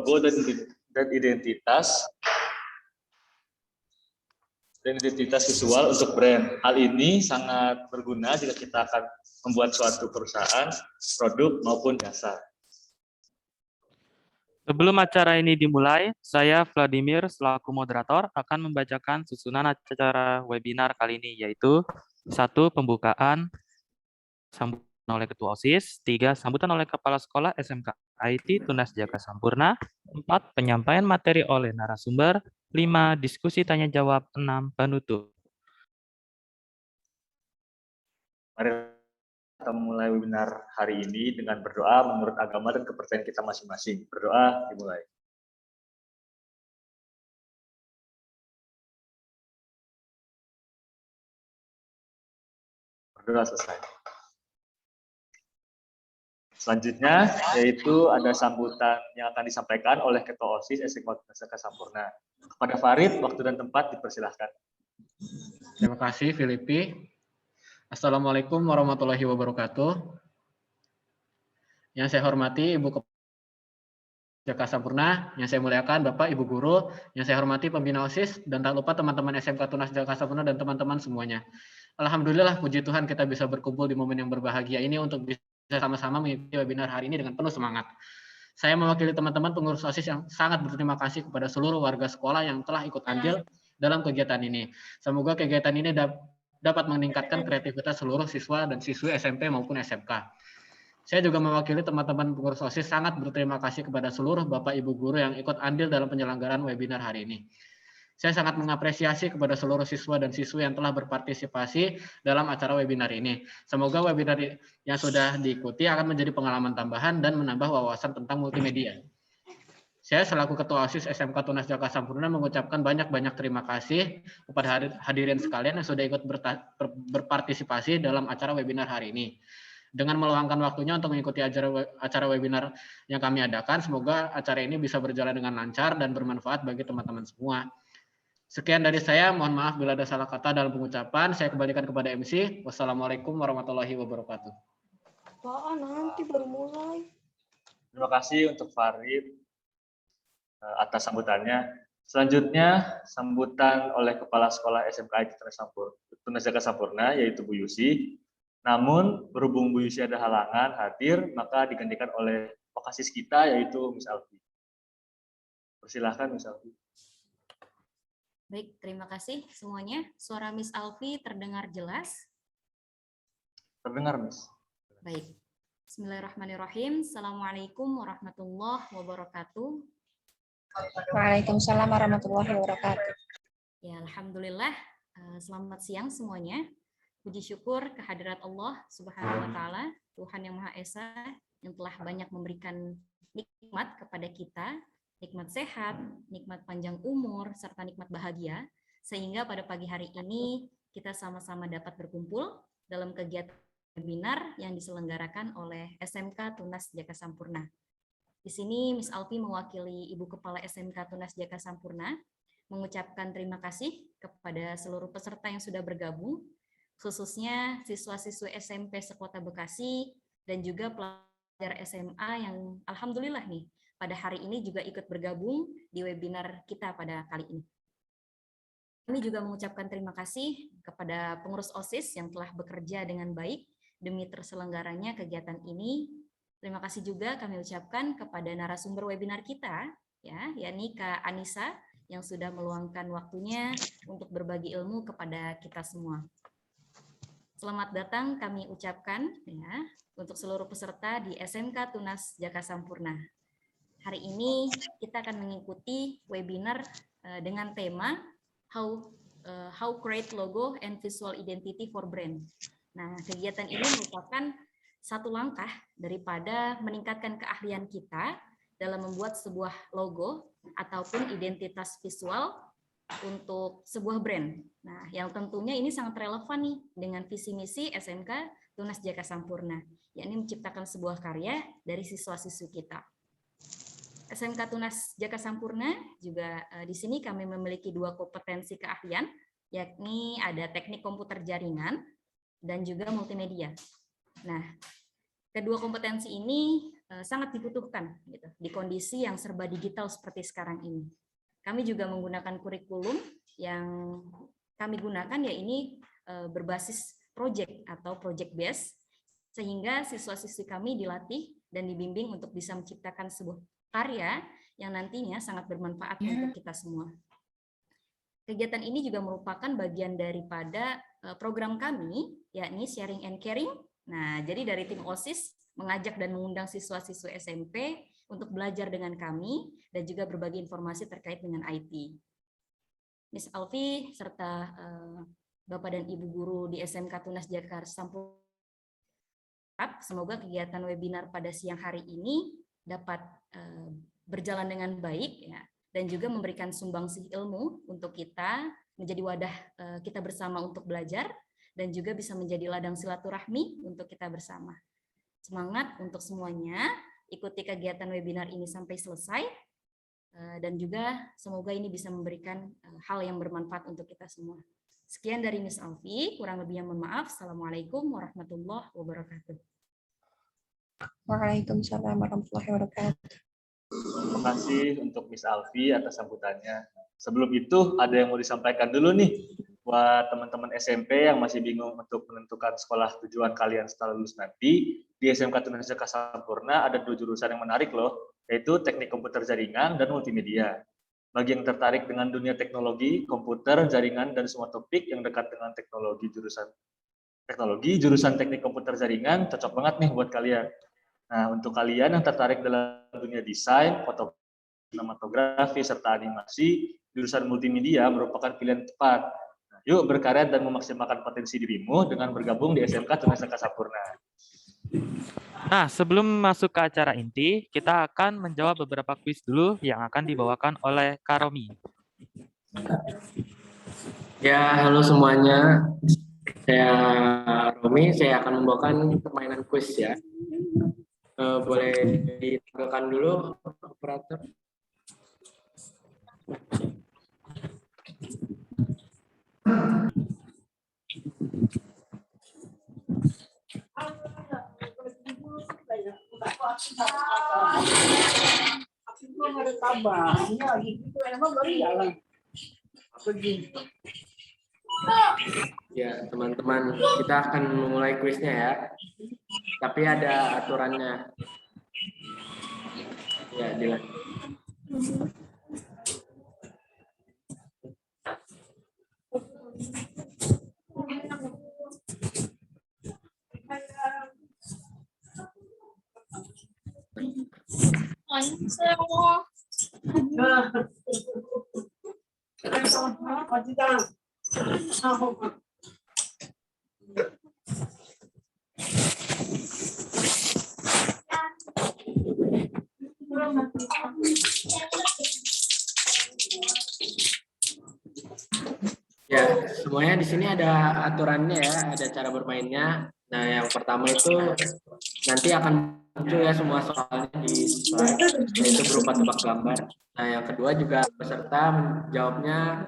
logo dan identitas visual untuk brand. Hal ini sangat berguna jika kita akan membuat suatu perusahaan, produk maupun jasa. Sebelum acara ini dimulai, saya Vladimir selaku moderator akan membacakan susunan acara webinar kali ini, yaitu 1. Pembukaan sambutan oleh Ketua OSIS, 3. Sambutan oleh Kepala Sekolah SMK IT Tunas Jaka Sampurna, 4. Penyampaian materi oleh narasumber, 5. Diskusi tanya jawab, 6. Penutup. Mari kita mulai webinar hari ini dengan berdoa menurut agama dan kepercayaan kita masing-masing. Berdoa dimulai. Berdoa selesai. Selanjutnya yaitu ada sambutan yang akan disampaikan oleh Ketua OSIS SMK Tunas Jaka Sampurna. Kepada Farid, waktu dan tempat dipersilahkan. Terima kasih, Filipi. Assalamualaikum warahmatullahi wabarakatuh. Yang saya hormati Ibu Kepala Jaka Sampurna, yang saya muliakan Bapak Ibu Guru, yang saya hormati pembina OSIS, dan tak lupa teman-teman SMK Tunas Jaka Sampurna dan teman-teman semuanya. Alhamdulillah, puji Tuhan kita bisa berkumpul di momen yang berbahagia ini untuk bisa sama-sama mengikuti webinar hari ini dengan penuh semangat. Saya mewakili teman-teman pengurus OSIS yang sangat berterima kasih kepada seluruh warga sekolah yang telah ikut andil dalam kegiatan ini. Semoga kegiatan ini dapat meningkatkan kreativitas seluruh siswa dan siswi SMP maupun SMK. Saya juga mewakili teman-teman pengurus OSIS sangat berterima kasih kepada seluruh Bapak Ibu Guru yang ikut andil dalam penyelenggaraan webinar hari ini. Saya sangat mengapresiasi kepada seluruh siswa dan siswi yang telah berpartisipasi dalam acara webinar ini. Semoga webinar yang sudah diikuti akan menjadi pengalaman tambahan dan menambah wawasan tentang multimedia. Saya selaku Ketua OSIS SMK Tunas Jaka Sampurna mengucapkan banyak-banyak terima kasih kepada hadirin sekalian yang sudah ikut berpartisipasi dalam acara webinar hari ini. Dengan meluangkan waktunya untuk mengikuti acara webinar yang kami adakan, semoga acara ini bisa berjalan dengan lancar dan bermanfaat bagi teman-teman semua. Sekian dari saya, mohon maaf bila ada salah kata dalam pengucapan. Saya kembalikan kepada MC. Wassalamualaikum warahmatullahi wabarakatuh. Apaan nanti baru mulai. Terima kasih untuk Farid atas sambutannya. Selanjutnya, sambutan oleh Kepala Sekolah SMK IT Tunas Jaka Sampurna, yaitu Bu Yusi. Namun, berhubung Bu Yusi ada halangan hadir, maka digantikan oleh Wakasis kita, yaitu Miss Alfi. Persilahkan, Miss Alfi. Baik, terima kasih semuanya. Suara Miss Alfi terdengar jelas? Terdengar, Miss. Baik. Bismillahirrahmanirrahim. Assalamualaikum warahmatullahi wabarakatuh. Waalaikumsalam warahmatullahi wabarakatuh. Ya, alhamdulillah. Selamat siang semuanya. Puji syukur kehadirat Allah Subhanahu wa taala, Tuhan yang Maha Esa yang telah banyak memberikan nikmat kepada kita, nikmat sehat, nikmat panjang umur, serta nikmat bahagia, sehingga pada pagi hari ini kita sama-sama dapat berkumpul dalam kegiatan webinar yang diselenggarakan oleh SMK Tunas Jaka Sampurna. Di sini Miss Alfi mewakili Ibu Kepala SMK Tunas Jaka Sampurna mengucapkan terima kasih kepada seluruh peserta yang sudah bergabung, khususnya siswa-siswi SMP sekota Bekasi dan juga pelajar SMA yang alhamdulillah nih pada hari ini juga ikut bergabung di webinar kita pada kali ini. Kami juga mengucapkan terima kasih kepada pengurus OSIS yang telah bekerja dengan baik demi terselenggaranya kegiatan ini. Terima kasih juga kami ucapkan kepada narasumber webinar kita, ya, yakni Kak Anissa yang sudah meluangkan waktunya untuk berbagi ilmu kepada kita semua. Selamat datang kami ucapkan ya untuk seluruh peserta di SMK Tunas Jaka Sampurna. Hari ini kita akan mengikuti webinar dengan tema How Create Logo and Visual Identity for Brand. Nah, kegiatan ini merupakan satu langkah daripada meningkatkan keahlian kita dalam membuat sebuah logo ataupun identitas visual untuk sebuah brand. Nah, yang tentunya ini sangat relevan nih dengan visi misi SMK Tunas Jaka Sampurna, yakni menciptakan sebuah karya dari siswa-siswi kita. SMK Tunas Jaka Sampurna juga di sini kami memiliki dua kompetensi keahlian, yakni ada teknik komputer jaringan dan juga multimedia. Nah, kedua kompetensi ini sangat dibutuhkan gitu, di kondisi yang serba digital seperti sekarang ini. Kami juga menggunakan kurikulum yang kami gunakan ya ini berbasis project atau project base, sehingga siswa-siswi kami dilatih dan dibimbing untuk bisa menciptakan sebuah karya yang nantinya sangat bermanfaat untuk kita semua. Kegiatan ini juga merupakan bagian daripada program kami, yakni Sharing and Caring. Nah, jadi dari tim OSIS mengajak dan mengundang siswa-siswa SMP untuk belajar dengan kami dan juga berbagi informasi terkait dengan IT. Miss Alfi serta Bapak dan Ibu guru di SMK Tunas Jakarta Sampurna, semoga kegiatan webinar pada siang hari ini dapat berjalan dengan baik ya, dan juga memberikan sumbangsih ilmu untuk kita, menjadi wadah kita bersama untuk belajar, dan juga bisa menjadi ladang silaturahmi untuk kita bersama. Semangat untuk semuanya, ikuti kegiatan webinar ini sampai selesai, dan juga semoga ini bisa memberikan hal yang bermanfaat untuk kita semua. Sekian dari Miss Alfi, kurang lebihnya mohon maaf. Assalamualaikum warahmatullahi wabarakatuh. Waalaikumsalam warahmatullahi wabarakatuh. Terima kasih untuk Miss Alfi atas sambutannya. Sebelum itu, ada yang mau disampaikan dulu nih buat teman-teman SMP yang masih bingung untuk menentukan sekolah tujuan kalian setelah lulus nanti. Di SMK Tunas Jakarta Sampurna ada 2 jurusan yang menarik loh, yaitu Teknik Komputer Jaringan dan Multimedia. Bagi yang tertarik dengan dunia teknologi, komputer, jaringan, dan semua topik yang dekat dengan jurusan Teknik Komputer Jaringan cocok banget nih buat kalian. Nah, untuk kalian yang tertarik dalam dunia desain, fotografi, serta animasi, jurusan multimedia merupakan pilihan tepat. Nah, yuk berkarya dan memaksimalkan potensi dirimu dengan bergabung di SMK Tunas Jakarta Sampurna. Nah, sebelum masuk ke acara inti, kita akan menjawab beberapa kuis dulu yang akan dibawakan oleh Karomi. Ya, halo semuanya. Saya Romi, saya akan membawakan permainan kuis ya. Boleh ditampilkan dulu, operator. Ya, teman-teman, kita akan memulai kuisnya ya. Tapi ada aturannya. Ya, dilanjut. Ya, semuanya di sini ada aturannya ya, ada cara bermainnya. Nah, yang pertama itu nanti akan muncul ya semua soalnya di slide, yaitu berupa tebak gambar. Nah, yang kedua juga peserta menjawabnya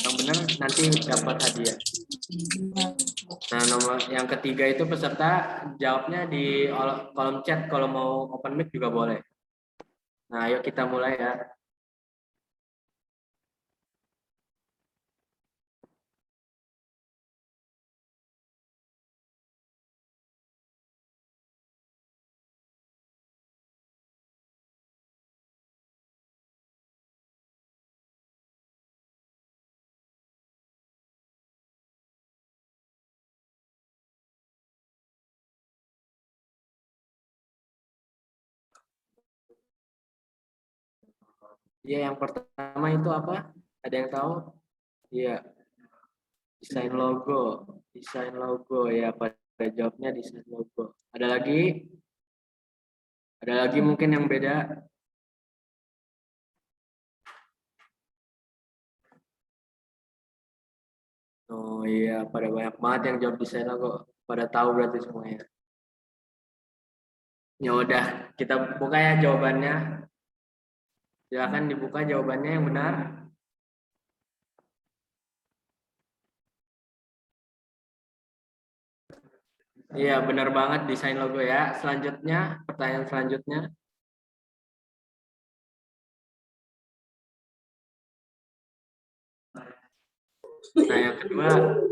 yang benar nanti dapat hadiah. Nah, nomor yang ketiga itu peserta jawabnya di kolom chat, kalau mau open mic juga boleh. Nah, ayo kita mulai ya. Iya, yang pertama itu apa? Ada yang tahu? Iya, desain logo. Desain logo ya, pada jawabnya desain logo. Ada lagi? Ada lagi mungkin yang beda? Oh iya, pada banyak banget yang jawab desain logo. Pada tahu berarti semuanya. Ya udah, kita buka ya jawabannya. Silakan dibuka jawabannya yang benar. Iya, benar banget desain logo ya. Selanjutnya, pertanyaan selanjutnya. Nah, yang kedua,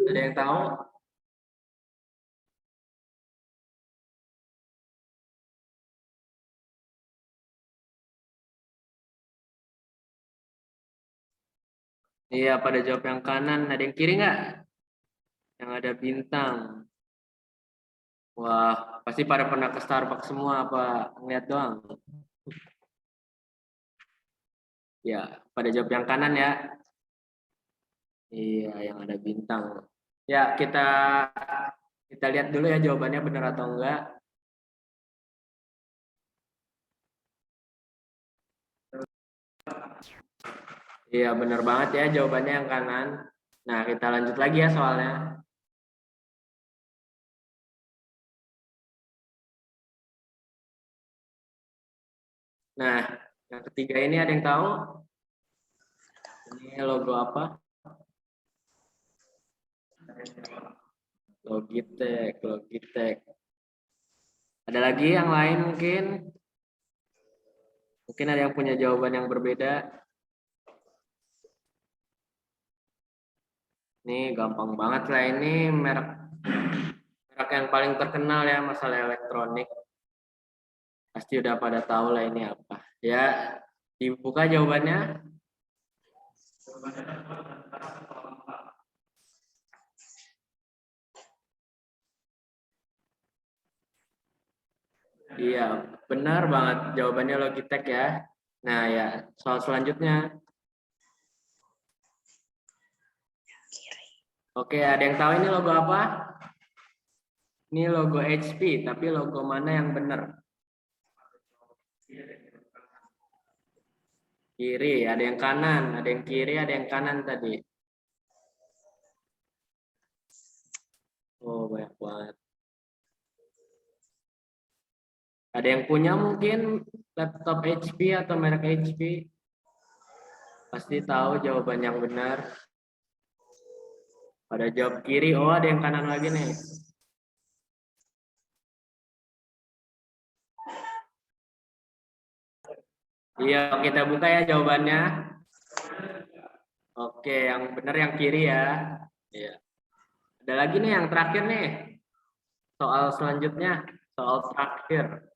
ada yang tahu? Iya, pada jawab yang kanan. Ada yang kiri nggak? Yang ada bintang. Wah, pasti pada pernah ke Starbucks semua, apa ngeliat doang? Ya, pada jawab yang kanan ya. Iya, yang ada bintang. Ya, kita lihat dulu ya jawabannya benar atau enggak. Iya, benar banget ya jawabannya yang kanan. Nah, kita lanjut lagi ya soalnya. Nah, yang ketiga ini ada yang tahu? Ini logo apa? Logitech, Logitech. Ada lagi yang lain mungkin? Mungkin ada yang punya jawaban yang berbeda. Ini gampang banget lah, ini merek yang paling terkenal ya masalah elektronik. Pasti udah pada tahu lah ini apa. Ya, dibuka jawabannya. Iya, benar banget jawabannya Logitech ya. Nah ya, soal selanjutnya. Oke, ada yang tahu ini logo apa? Ini logo HP, tapi logo mana yang benar? Kiri, ada yang kanan, ada yang kiri, ada yang kanan tadi. Oh, banyak banget. Ada yang punya mungkin laptop HP atau merek HP? Pasti tahu jawaban yang benar. Pada jawab kiri, oh ada yang kanan lagi nih. Iya, kita buka ya jawabannya. Oke, yang benar yang kiri ya. Iya. Ada lagi nih yang terakhir nih. Soal selanjutnya, soal terakhir.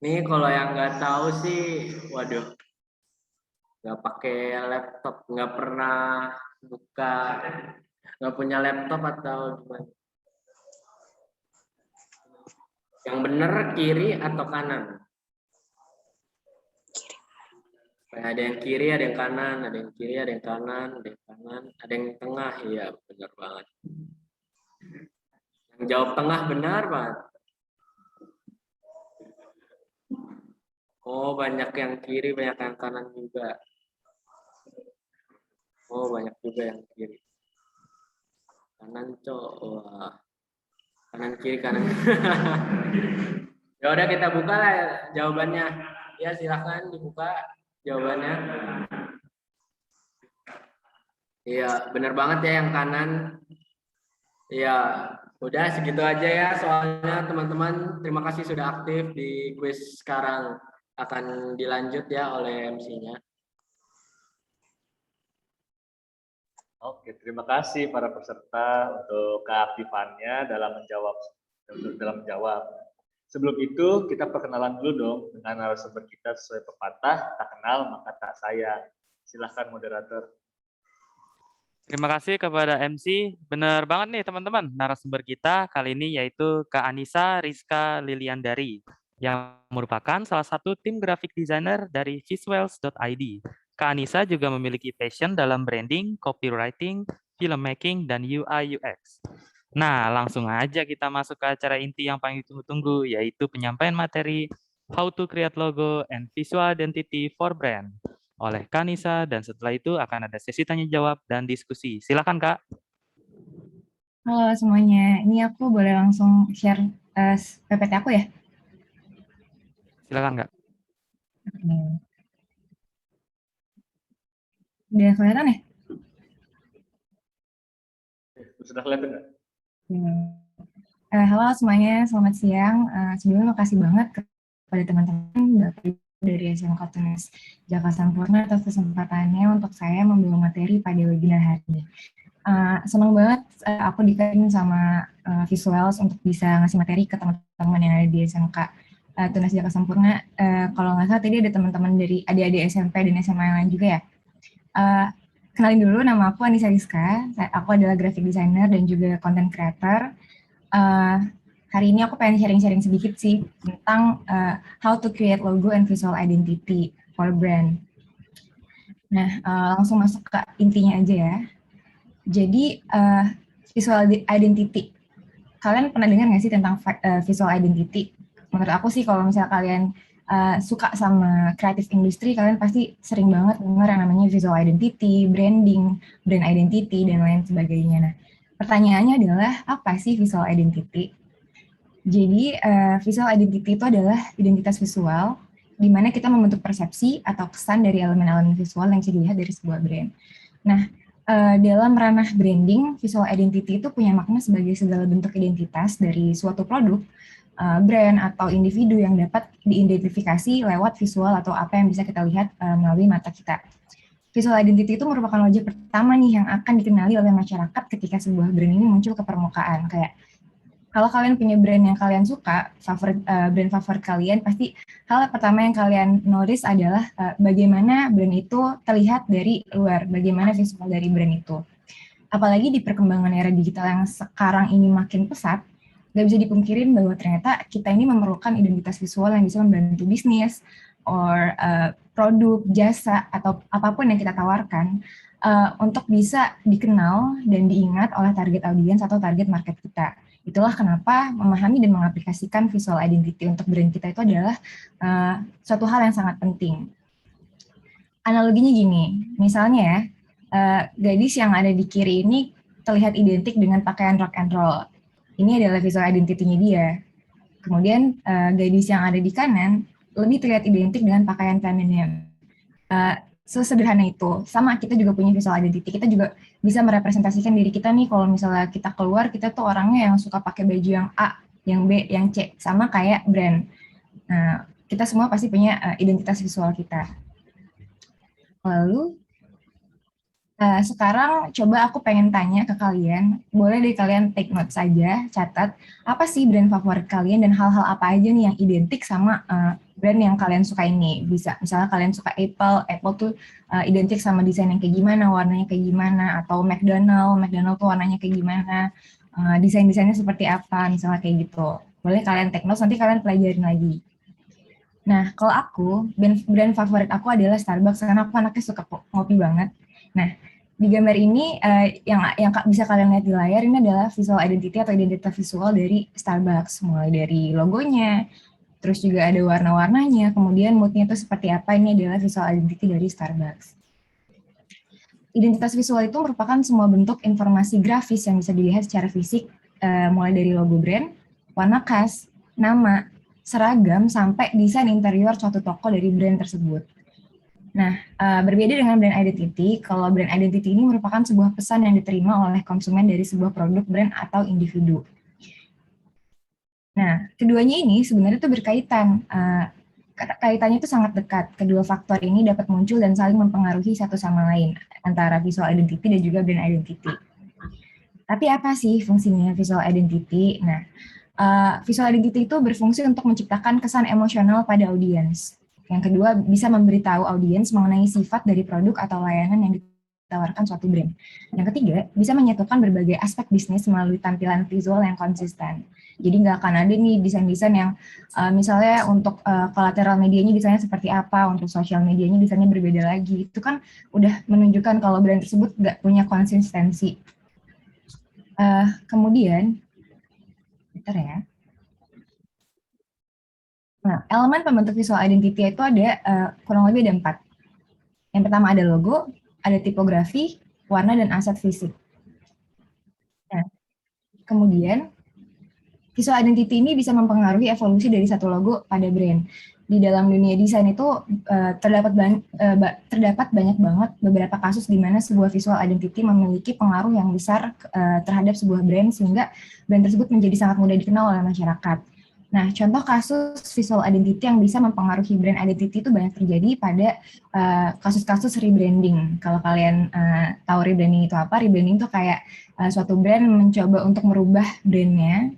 Nih kalau yang nggak tahu sih, waduh, nggak pakai laptop, nggak pernah buka, nggak punya laptop atau gimana? Yang benar kiri atau kanan? Ada yang kiri, ada yang kanan, ada yang kiri, ada yang kanan, ada yang kanan, ada yang tengah. Iya, benar banget. Yang jawab tengah benar banget. Oh, banyak yang kiri, banyak yang kanan juga. Oh, banyak juga yang kiri. Kanan, cok. Wah. Kanan kiri kanan. Ya udah kita buka lah jawabannya. Ya, silahkan dibuka jawabannya. Iya, benar banget ya yang kanan. Iya, udah segitu aja ya soalnya teman-teman. Terima kasih sudah aktif di quiz sekarang. Akan dilanjut ya oleh MC-nya. Oke, terima kasih para peserta untuk keaktifannya dalam menjawab. Sebelum itu, kita perkenalan dulu dong dengan narasumber kita sesuai pepatah, tak kenal maka tak sayang. Silahkan moderator. Terima kasih kepada MC. Benar banget nih teman-teman. Narasumber kita kali ini yaitu Kak Anissa Rizka Liliandari yang merupakan salah satu tim graphic designer dari visuals.id. Kak Anissa juga memiliki passion dalam branding, copywriting, filmmaking, dan UI UX. Nah, langsung aja kita masuk ke acara inti yang paling ditunggu-tunggu, yaitu penyampaian materi How to Create Logo and Visual Identity for Brand oleh Kanisa, dan setelah itu akan ada sesi tanya jawab dan diskusi. Silakan Kak. Halo semuanya, ini aku boleh langsung share PPT aku ya? Silakan Kak. Udah kelihatan ya? Sudah kelihatan nggak? Halo semuanya, selamat siang. Sebelumnya makasih banget kepada teman-teman dari SMK Tunas Jaka Sampurna atas kesempatannya untuk saya membawa materi pada webinar hari ini. Senang banget aku dikaitkan sama Visuals untuk bisa ngasih materi ke teman-teman yang ada di SMK Tunas Jaka Sampurna. Kalau nggak salah tadi ada teman-teman dari adik-adik SMP dan SMA yang lain juga ya. Kenalin dulu, nama aku Anissa Rizka. Aku adalah graphic designer dan juga content creator. Hari ini aku pengen sharing-sharing sedikit sih tentang how to create logo and visual identity for brand. Nah, langsung masuk ke intinya aja ya. Jadi, visual identity. Kalian pernah dengar nggak sih tentang visual identity? Menurut aku sih kalau misalnya kalian suka sama creative industry, kalian pasti sering banget dengar yang namanya visual identity, branding, brand identity, dan lain sebagainya. Nah, pertanyaannya adalah, apa sih visual identity? Jadi, visual identity itu adalah identitas visual, di mana kita membentuk persepsi atau kesan dari elemen-elemen visual yang bisa dilihat dari sebuah brand. Nah, dalam ranah branding, visual identity itu punya makna sebagai segala bentuk identitas dari suatu produk, brand atau individu yang dapat diidentifikasi lewat visual atau apa yang bisa kita lihat melalui mata kita. Visual identity itu merupakan wajah pertama nih yang akan dikenali oleh masyarakat ketika sebuah brand ini muncul ke permukaan. Kayak kalau kalian punya brand yang kalian suka, brand favorit kalian, pasti hal pertama yang kalian notice adalah bagaimana brand itu terlihat dari luar, bagaimana visual dari brand itu. Apalagi di perkembangan era digital yang sekarang ini makin pesat, nggak bisa dipungkirin bahwa ternyata kita ini memerlukan identitas visual yang bisa membantu bisnis, or produk, jasa, atau apapun yang kita tawarkan untuk bisa dikenal dan diingat oleh target audiens atau target market kita. Itulah kenapa memahami dan mengaplikasikan visual identity untuk brand kita itu adalah suatu hal yang sangat penting. Analoginya gini, misalnya ya, gadis yang ada di kiri ini terlihat identik dengan pakaian rock and roll. Ini adalah visual identity-nya dia. Kemudian gadis yang ada di kanan lebih terlihat identik dengan pakaian feminim. Sesederhana itu. Sama, kita juga punya visual identity. Kita juga bisa merepresentasikan diri kita nih, kalau misalnya kita keluar, kita tuh orangnya yang suka pakai baju yang A, yang B, yang C, sama kayak brand. Nah, kita semua pasti punya identitas visual kita. Lalu, sekarang coba aku pengen tanya ke kalian, boleh deh kalian take note saja, catat, apa sih brand favorit kalian dan hal-hal apa aja nih yang identik sama brand yang kalian suka ini. Bisa, misalnya kalian suka Apple tuh identik sama desain yang kayak gimana, warnanya kayak gimana, atau McDonald tuh warnanya kayak gimana, desain-desainnya seperti apa, misalnya kayak gitu. Boleh kalian take note, nanti kalian pelajarin lagi. Nah, kalau aku, brand favorit aku adalah Starbucks, karena aku anaknya suka ngopi banget. Nah, di gambar ini yang bisa kalian lihat di layar ini adalah visual identity atau identitas visual dari Starbucks, mulai dari logonya, terus juga ada warna-warnanya, kemudian moodnya itu seperti apa, ini adalah visual identity dari Starbucks. Identitas visual itu merupakan semua bentuk informasi grafis yang bisa dilihat secara fisik, mulai dari logo brand, warna khas, nama, seragam, sampai desain interior suatu toko dari brand tersebut. Nah, berbeda dengan brand identity, kalau brand identity ini merupakan sebuah pesan yang diterima oleh konsumen dari sebuah produk, brand, atau individu. Nah, keduanya ini sebenarnya itu berkaitan. Kaitannya itu sangat dekat. Kedua faktor ini dapat muncul dan saling mempengaruhi satu sama lain, antara visual identity dan juga brand identity. Tapi apa sih fungsinya visual identity? Nah, visual identity itu berfungsi untuk menciptakan kesan emosional pada audiens. Yang kedua, bisa memberitahu audiens mengenai sifat dari produk atau layanan yang ditawarkan suatu brand. Yang ketiga, bisa menyatukan berbagai aspek bisnis melalui tampilan visual yang konsisten. Jadi nggak akan ada nih desain-desain yang misalnya untuk kolateral medianya desainnya seperti apa, untuk sosial medianya desainnya berbeda lagi. Itu kan udah menunjukkan kalau brand tersebut nggak punya konsistensi. Kemudian, bentar ya. Nah, elemen pembentuk visual identity itu ada kurang lebih ada 4. Yang pertama ada logo, ada tipografi, warna, dan aset fisik. Nah, kemudian visual identity ini bisa mempengaruhi evolusi dari satu logo pada brand. Di dalam dunia desain itu terdapat banyak banget beberapa kasus di mana sebuah visual identity memiliki pengaruh yang besar terhadap sebuah brand sehingga brand tersebut menjadi sangat mudah dikenal oleh masyarakat. Nah, contoh kasus visual identity yang bisa mempengaruhi brand identity itu banyak terjadi pada kasus-kasus rebranding. Kalau kalian tahu rebranding itu apa, rebranding itu kayak suatu brand mencoba untuk merubah brandnya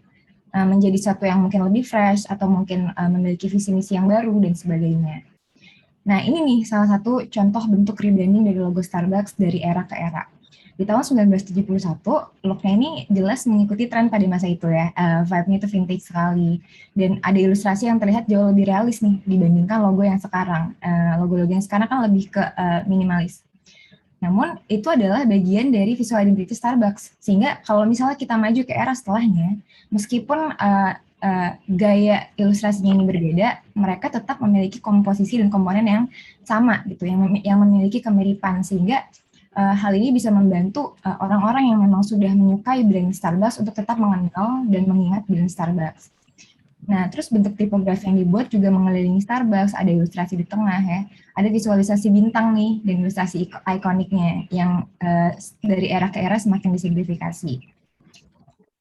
menjadi sesuatu yang mungkin lebih fresh atau mungkin memiliki visi misi yang baru dan sebagainya. Nah, ini nih salah satu contoh bentuk rebranding dari logo Starbucks dari era ke era. Di tahun 1971, look-nya ini jelas mengikuti tren pada masa itu ya. Vibe-nya itu vintage sekali. Dan ada ilustrasi yang terlihat jauh lebih realis nih dibandingkan logo yang sekarang. Logo-logo yang sekarang kan lebih ke minimalis. Namun, itu adalah bagian dari visual identity Starbucks. Sehingga kalau misalnya kita maju ke era setelahnya, meskipun gaya ilustrasinya ini berbeda, mereka tetap memiliki komposisi dan komponen yang sama, gitu, yang memiliki kemiripan. Sehingga hal ini bisa membantu orang-orang yang memang sudah menyukai brand Starbucks untuk tetap mengenal dan mengingat brand Starbucks. Nah, terus bentuk tipografi yang dibuat juga mengelilingi Starbucks, ada ilustrasi di tengah ya, ada visualisasi bintang nih, dan ilustrasi ikoniknya yang dari era ke era semakin disimplifikasi.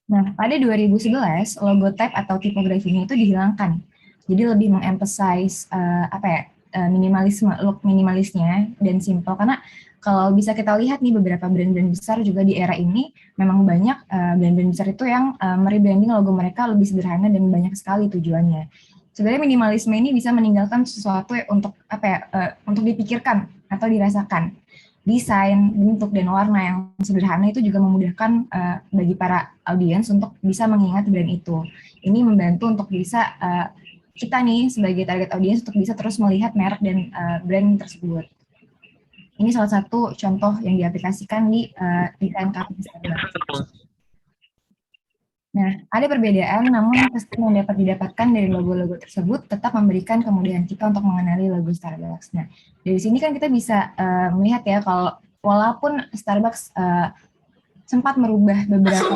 Nah, pada 2011, logo type atau tipografinya itu dihilangkan. Jadi lebih mengemphasize minimalisme, look minimalisnya dan simple, karena kalau bisa kita lihat nih beberapa brand-brand besar juga di era ini memang banyak brand-brand besar itu yang merebranding logo mereka lebih sederhana dan banyak sekali tujuannya. Sebenarnya minimalisme ini bisa meninggalkan sesuatu untuk untuk dipikirkan atau dirasakan. Desain, bentuk dan warna yang sederhana itu juga memudahkan bagi para audiens untuk bisa mengingat brand itu. Ini membantu untuk bisa kita nih sebagai target audiens untuk bisa terus melihat merek dan brand tersebut. Ini salah satu contoh yang diaplikasikan di desain kafe Starbucks. Nah, ada perbedaan, namun kesan yang dapat didapatkan dari logo-logo tersebut tetap memberikan kemudahan kita untuk mengenali logo Starbucks. Nah, dari sini kan kita bisa melihat ya kalau walaupun Starbucks sempat merubah beberapa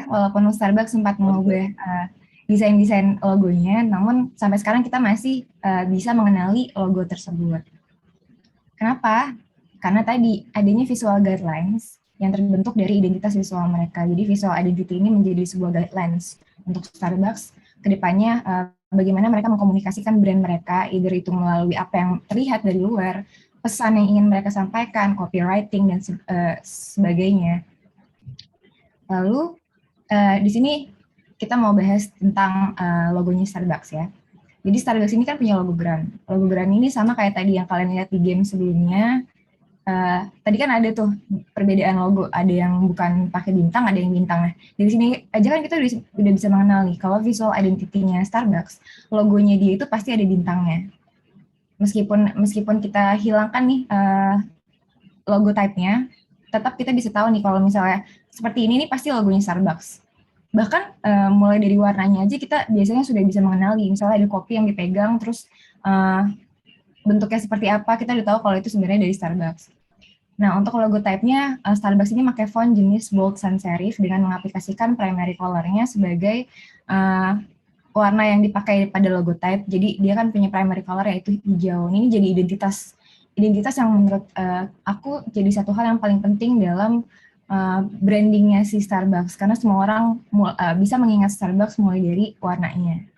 walaupun Starbucks sempat mengubah desain-desain logonya, namun sampai sekarang kita masih bisa mengenali logo tersebut. Kenapa? Karena tadi adanya visual guidelines yang terbentuk dari identitas visual mereka. Jadi visual identity ini menjadi sebuah guidelines untuk Starbucks ke depannya bagaimana mereka mengkomunikasikan brand mereka, either itu melalui apa yang terlihat dari luar, pesan yang ingin mereka sampaikan, copywriting dan sebagainya. Lalu di sini kita mau bahas tentang logonya Starbucks ya. Jadi Starbucks ini kan punya logo Grand. Logo Grand ini sama kayak tadi yang kalian lihat di game sebelumnya. Tadi kan ada tuh perbedaan logo. Ada yang bukan pakai bintang, ada yang bintang. Nah, dari sini aja kan kita udah bisa mengenal nih, kalau visual identity-nya Starbucks, logonya dia itu pasti ada bintangnya. Meskipun kita hilangkan nih logo type-nya, tetap kita bisa tahu nih kalau misalnya seperti ini nih pasti logonya Starbucks. Bahkan mulai dari warnanya aja kita biasanya sudah bisa mengenali, misalnya ada kopi yang dipegang, terus bentuknya seperti apa, kita udah tahu kalau itu sebenarnya dari Starbucks. Nah, untuk logo type-nya, Starbucks ini pakai font jenis bold sans serif dengan mengaplikasikan primary color-nya sebagai warna yang dipakai pada logo type. Jadi dia kan punya primary color yaitu hijau. Ini jadi identitas yang menurut aku jadi satu hal yang paling penting dalam brandingnya si Starbucks, karena semua orang bisa mengingat Starbucks mulai dari warnanya.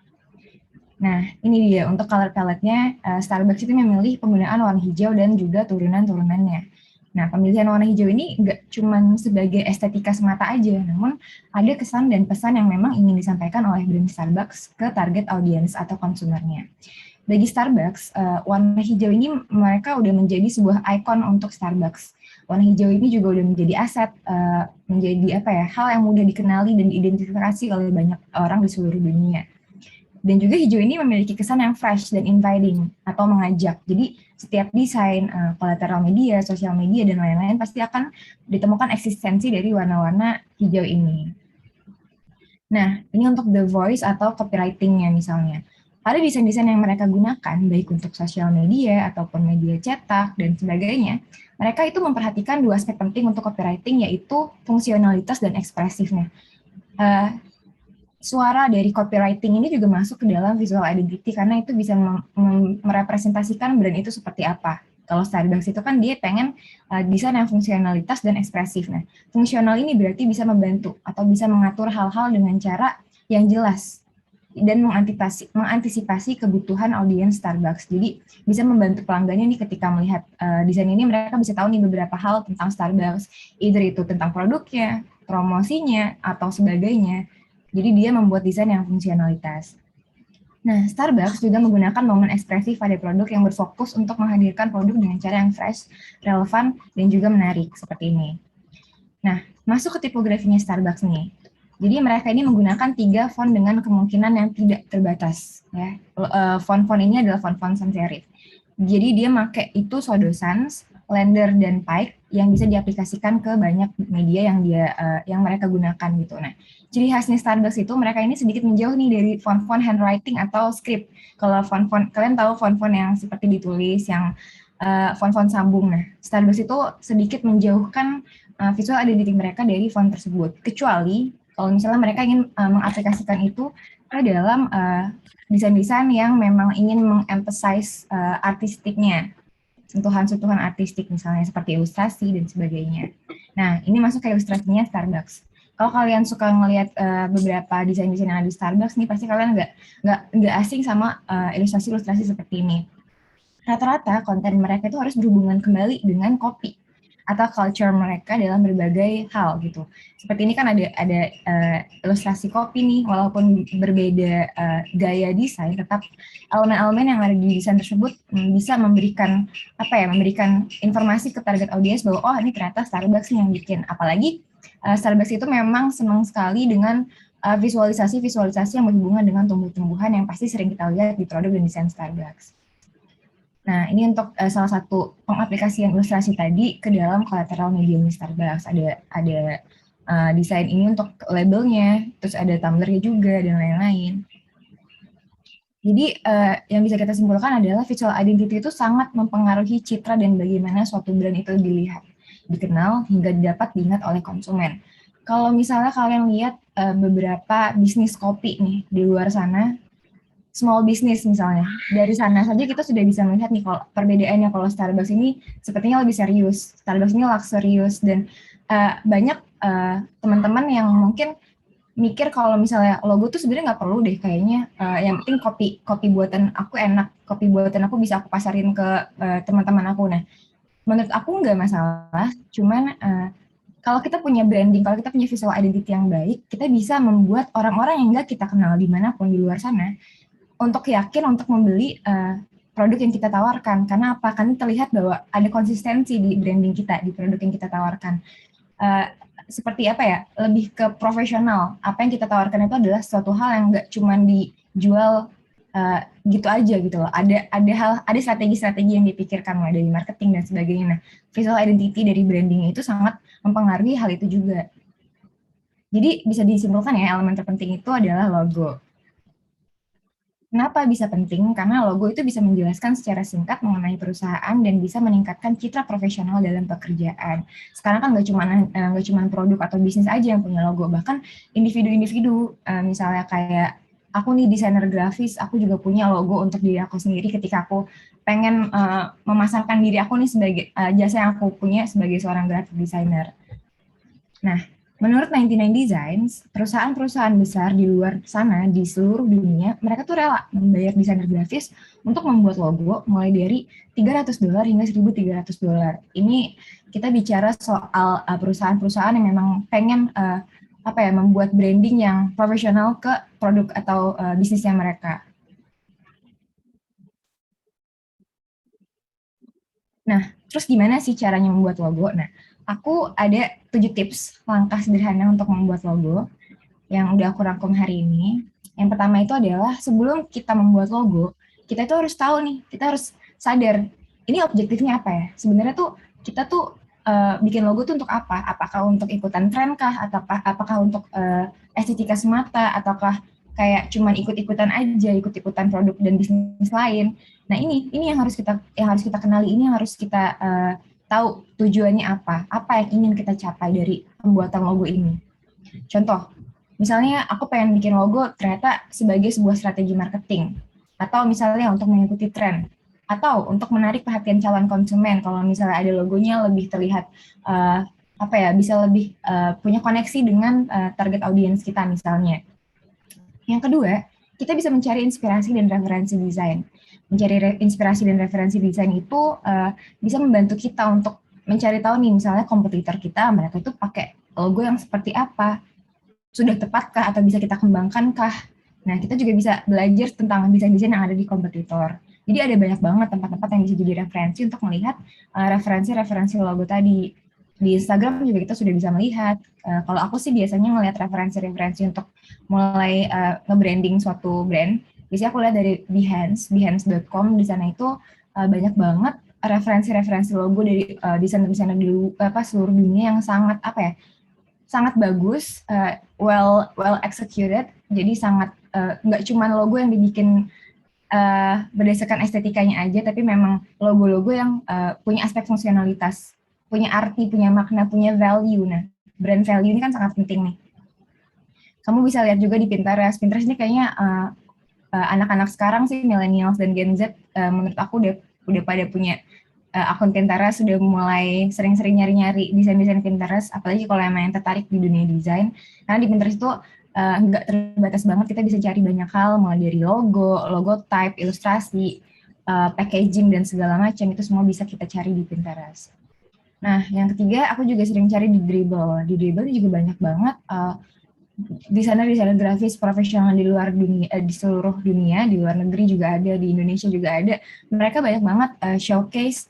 Nah, ini dia untuk color palette-nya. Starbucks itu memilih penggunaan warna hijau dan juga turunan-turunannya. Nah, pemilihan warna hijau ini nggak cuma sebagai estetika semata aja, namun ada kesan dan pesan yang memang ingin disampaikan oleh brand Starbucks ke target audiens atau konsumernya. Bagi Starbucks, warna hijau ini mereka udah menjadi sebuah ikon untuk Starbucks. Warna hijau ini juga udah menjadi aset, menjadi hal yang mudah dikenali dan diidentifikasi oleh banyak orang di seluruh dunia. Dan juga hijau ini memiliki kesan yang fresh dan inviting atau mengajak. Jadi setiap desain, collateral media, sosial media, dan lain-lain pasti akan ditemukan eksistensi dari warna-warna hijau ini. Nah, ini untuk the voice atau copywriting-nya misalnya. pada desain-desain yang mereka gunakan, baik untuk sosial media ataupun media cetak dan sebagainya, mereka itu memperhatikan dua aspek penting untuk copywriting, yaitu fungsionalitas dan ekspresifnya. Suara dari copywriting ini juga masuk ke dalam visual identity karena itu bisa merepresentasikan brand itu seperti apa. Kalau Starbucks itu kan dia pengen desain yang fungsionalitas dan ekspresif. Nah, fungsional ini berarti bisa membantu atau bisa mengatur hal-hal dengan cara yang jelas dan mengantisipasi kebutuhan audiens Starbucks. Jadi bisa membantu pelanggannya nih ketika melihat desain ini, mereka bisa tahu nih beberapa hal tentang Starbucks, either itu tentang produknya, promosinya, atau sebagainya. Jadi dia membuat desain yang fungsionalitas. Nah, Starbucks juga menggunakan momen ekspresif pada produk yang berfokus untuk menghadirkan produk dengan cara yang fresh, relevan, dan juga menarik, seperti ini. Nah, masuk ke tipografinya Starbucks nih. Jadi mereka ini menggunakan 3 font dengan kemungkinan yang tidak terbatas. Ya. Font-font ini adalah font-font sans serif. Jadi dia pakai itu Pseudo Sans, Blender, dan Pike yang bisa diaplikasikan ke banyak media yang mereka gunakan gitu. Nah, ciri khasnya Starbucks itu mereka ini sedikit menjauh nih dari font-font handwriting atau script. Kalau font-font, kalian tahu font-font yang seperti ditulis, yang font-font sambung. Nah, Starbucks itu sedikit menjauhkan visual identity mereka dari font tersebut. Kecuali kalau misalnya mereka ingin mengaplikasikan itu ke dalam desain-desain yang memang ingin mengemphasize artistiknya, sentuhan-sentuhan artistik misalnya seperti ilustrasi dan sebagainya. Nah, ini masuk ke ilustrasinya Starbucks. Kalau kalian suka ngelihat beberapa desain-desain yang ada di Starbucks nih, pasti kalian nggak asing sama ilustrasi-ilustrasi seperti ini. Rata-rata konten mereka itu harus berhubungan kembali dengan kopi atau culture mereka dalam berbagai hal gitu. Seperti ini kan ada ilustrasi kopi nih, walaupun berbeda gaya desain, tetap elemen-elemen yang ada di desain tersebut bisa memberikan informasi ke target audiens bahwa oh ini ternyata Starbucks yang bikin. Apalagi Starbucks itu memang senang sekali dengan visualisasi-visualisasi yang berhubungan dengan tumbuh-tumbuhan yang pasti sering kita lihat di produk dan desain Starbucks. Nah, ini untuk salah satu pengaplikasian ilustrasi tadi ke dalam collateral mediumnya Starbucks. Ada desain ini untuk labelnya, terus ada tumblernya juga, dan lain-lain. Jadi, yang bisa kita simpulkan adalah visual identity itu sangat mempengaruhi citra dan bagaimana suatu brand itu dilihat, dikenal, hingga dapat diingat oleh konsumen. Kalau misalnya kalian lihat beberapa bisnis kopi nih di luar sana, small business misalnya, dari sana saja kita sudah bisa melihat nih kalau perbedaannya. Kalau Starbucks ini sepertinya lebih serius, Starbucks ini luxurious, dan banyak teman-teman yang mungkin mikir kalau misalnya logo tuh sebenarnya nggak perlu deh kayaknya, yang penting kopi buatan aku enak, kopi buatan aku bisa aku pasarin ke teman-teman aku. Nah, menurut aku nggak masalah, cuman kalau kita punya branding, kalau kita punya visual identity yang baik, kita bisa membuat orang-orang yang nggak kita kenal dimanapun di luar sana untuk yakin untuk membeli produk yang kita tawarkan. Karena apa? Karena terlihat bahwa ada konsistensi di branding kita, di produk yang kita tawarkan. Seperti apa ya? Lebih ke profesional. Apa yang kita tawarkan itu adalah suatu hal yang nggak cuma dijual gitu aja gitu loh. Ada strategi-strategi yang dipikirkan mulai dari marketing dan sebagainya. Nah, visual identity dari branding itu sangat mempengaruhi hal itu juga. Jadi bisa disimpulkan ya, elemen terpenting itu adalah logo. Kenapa bisa penting? Karena logo itu bisa menjelaskan secara singkat mengenai perusahaan dan bisa meningkatkan citra profesional dalam pekerjaan. Sekarang kan nggak cuma produk atau bisnis aja yang punya logo, bahkan individu-individu, misalnya kayak aku nih desainer grafis, aku juga punya logo untuk diri aku sendiri ketika aku pengen memasarkan diri aku nih sebagai jasa yang aku punya sebagai seorang graphic designer. Nah, menurut 99 Designs, perusahaan-perusahaan besar di luar sana, di seluruh dunia, mereka tuh rela membayar desainer grafis untuk membuat logo mulai dari $300 hingga $1.300. Ini kita bicara soal perusahaan-perusahaan yang memang pengen membuat branding yang profesional ke produk atau bisnisnya mereka. Nah, terus gimana sih caranya membuat logo? Nah, aku ada 7 tips langkah sederhana untuk membuat logo yang udah aku rangkum hari ini. Yang pertama itu adalah sebelum kita membuat logo, kita itu harus tahu nih, kita harus sadar ini objektifnya apa ya. Sebenarnya tuh kita tuh bikin logo tuh untuk apa? Apakah untuk ikutan tren kah? Atau apakah untuk estetika semata? Ataukah kayak cuman ikut-ikutan aja, ikut-ikutan produk dan bisnis lain. Nah, ini yang harus kita kenali, ini yang harus kita tahu tujuannya apa yang ingin kita capai dari pembuatan logo ini. Contoh, misalnya aku pengen bikin logo ternyata sebagai sebuah strategi marketing, atau misalnya untuk mengikuti tren, atau untuk menarik perhatian calon konsumen. Kalau misalnya ada logonya lebih terlihat bisa lebih punya koneksi dengan target audiens kita misalnya. Yang kedua, kita bisa mencari inspirasi dan referensi desain. Mencari inspirasi dan referensi desain itu bisa membantu kita untuk mencari tahu nih, misalnya kompetitor kita, mereka itu pakai logo yang seperti apa, sudah tepatkah atau bisa kita kembangkankah. Nah, kita juga bisa belajar tentang desain-desain yang ada di kompetitor. Jadi ada banyak banget tempat-tempat yang bisa jadi referensi untuk melihat referensi-referensi logo tadi. Di Instagram juga kita sudah bisa melihat. Kalau aku sih biasanya ngelihat referensi-referensi untuk mulai nge-branding suatu brand. Biasanya aku lihat dari behance.com. Di sana itu banyak banget referensi-referensi logo dari desainer-desainer di seluruh dunia yang sangat sangat bagus, well executed. Jadi sangat nggak cuma logo yang dibikin berdasarkan estetikanya aja, tapi memang logo-logo yang punya aspek fungsionalitas, punya arti, punya makna, punya value. Nah, brand value ini kan sangat penting nih. Kamu bisa lihat juga di Pinterest. Pinterest ini kayaknya anak-anak sekarang sih, millennials dan Gen Z, menurut aku udah pada punya akun Pinterest, sudah mulai sering-sering nyari-nyari desain-desain Pinterest, apalagi kalau emang yang tertarik di dunia desain. Karena di Pinterest itu nggak terbatas banget, kita bisa cari banyak hal, mulai dari logo type, ilustrasi, packaging, dan segala macam, itu semua bisa kita cari di Pinterest. Nah, yang ketiga, aku juga sering cari di Dribbble. Di Dribbble juga banyak banget desainer grafis profesional di luar dunia, di seluruh dunia, di luar negeri juga ada, di Indonesia juga ada. Mereka banyak banget showcase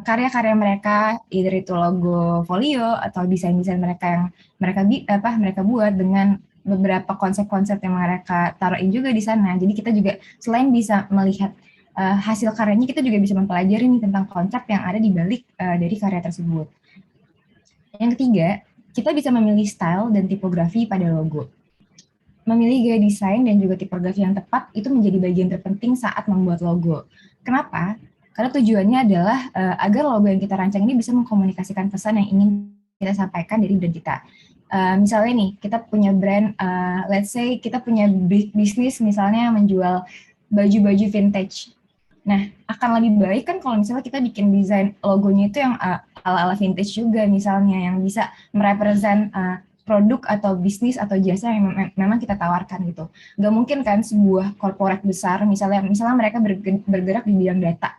karya-karya mereka, either itu logo folio atau desain-desain mereka yang mereka buat dengan beberapa konsep-konsep yang mereka taruhin juga di sana. Jadi kita juga selain bisa melihat hasil karyanya, kita juga bisa mempelajari nih tentang konsep yang ada di balik dari karya tersebut. Yang ketiga, kita bisa memilih style dan tipografi pada logo. Memilih gaya desain dan juga tipografi yang tepat itu menjadi bagian terpenting saat membuat logo. Kenapa? Karena tujuannya adalah agar logo yang kita rancang ini bisa mengkomunikasikan pesan yang ingin kita sampaikan dari brand kita. Misalnya nih, kita punya brand, let's say kita punya bisnis misalnya menjual baju-baju vintage. Nah, akan lebih baik kan kalau misalnya kita bikin desain logonya itu yang ala-ala vintage juga misalnya, yang bisa merepresent produk atau bisnis atau jasa yang memang kita tawarkan gitu. Nggak mungkin kan sebuah korporat besar, misalnya mereka bergerak di bidang data.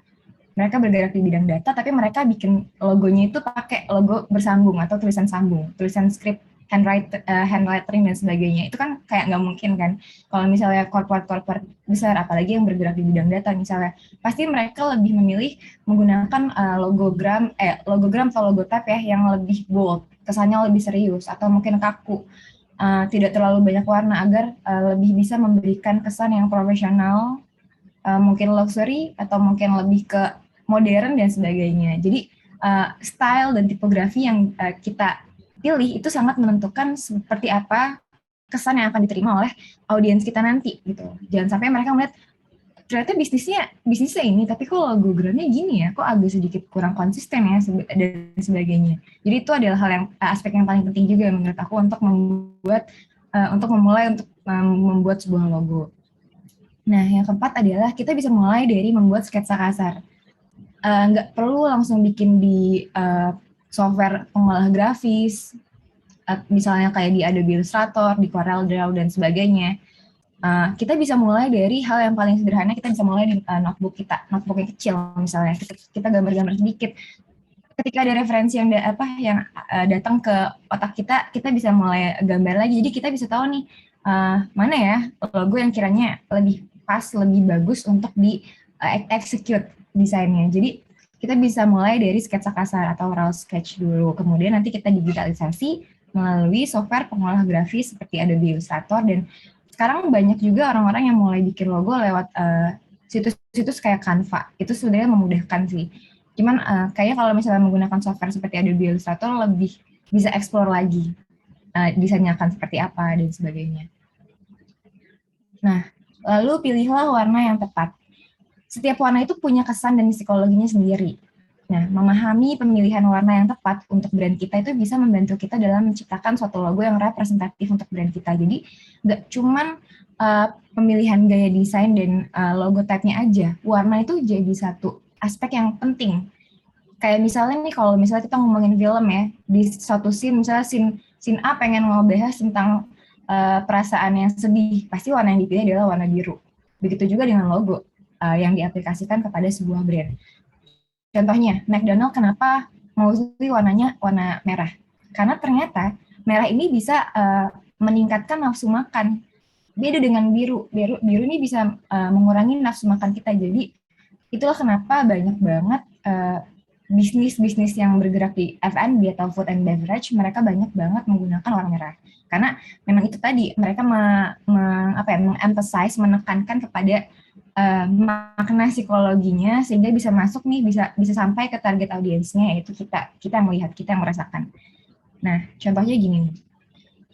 Mereka bergerak di bidang data, tapi mereka bikin logonya itu pakai logo bersambung atau tulisan sambung, tulisan script, handwriting dan sebagainya. Itu kan kayak nggak mungkin kan. Kalau misalnya korporat besar, apalagi yang bergerak di bidang data misalnya, pasti mereka lebih memilih menggunakan logogram atau logo type ya yang lebih bold, kesannya lebih serius atau mungkin kaku, tidak terlalu banyak warna agar lebih bisa memberikan kesan yang profesional, mungkin luxury atau mungkin lebih ke modern dan sebagainya. Jadi style dan tipografi yang kita pilih itu sangat menentukan seperti apa kesan yang akan diterima oleh audiens kita nanti gitu. Jangan sampai mereka melihat ternyata bisnisnya ini, tapi kok logogramnya gini ya, kok agak sedikit kurang konsisten ya dan sebagainya. Jadi itu adalah aspek yang paling penting juga menurut aku untuk membuat sebuah logo. Nah, yang keempat adalah kita bisa mulai dari membuat sketsa kasar. Nggak perlu langsung bikin di software pengolah grafis, misalnya kayak di Adobe Illustrator, di Corel Draw, dan sebagainya. Kita bisa mulai dari hal yang paling sederhana, kita bisa mulai di notebook yang kecil misalnya, kita gambar-gambar sedikit. Ketika ada referensi yang datang ke otak kita bisa mulai gambar lagi, jadi kita bisa tahu nih, mana ya logo yang kiranya lebih pas, lebih bagus untuk di execute desainnya. Jadi kita bisa mulai dari sketsa kasar atau raw sketch dulu, kemudian nanti kita digitalisasi melalui software pengolah grafis seperti Adobe Illustrator, dan sekarang banyak juga orang-orang yang mulai bikin logo lewat situs-situs kayak Canva. Itu sebenarnya memudahkan sih. Cuman kayaknya kalau misalnya menggunakan software seperti Adobe Illustrator lebih bisa explore lagi desainnya akan seperti apa dan sebagainya. Nah, lalu pilihlah warna yang tepat. Setiap warna itu punya kesan dan psikologinya sendiri. Nah, memahami pemilihan warna yang tepat untuk brand kita itu bisa membantu kita dalam menciptakan suatu logo yang representatif untuk brand kita. Jadi, nggak cuman pemilihan gaya desain dan logo type-nya aja. Warna itu jadi satu aspek yang penting. Kayak misalnya nih, kalau misalnya kita ngomongin film ya, di suatu scene, misalnya scene A pengen ngebahas tentang perasaan yang sedih, pasti warna yang dipilih adalah warna biru. Begitu juga dengan logo yang diaplikasikan kepada sebuah brand. Contohnya, McDonald kenapa mau pilih warnanya warna merah? Karena ternyata merah ini bisa meningkatkan nafsu makan. Beda dengan biru. Biru ini bisa mengurangi nafsu makan kita. Jadi itulah kenapa banyak banget bisnis-bisnis yang bergerak di F&B atau food and beverage, mereka banyak banget menggunakan warna merah. Karena memang itu tadi, mereka emphasize, menekankan kepada makna psikologinya sehingga bisa masuk nih, bisa sampai ke target audiensnya, yaitu kita yang melihat, kita yang merasakan. Nah, contohnya gini nih.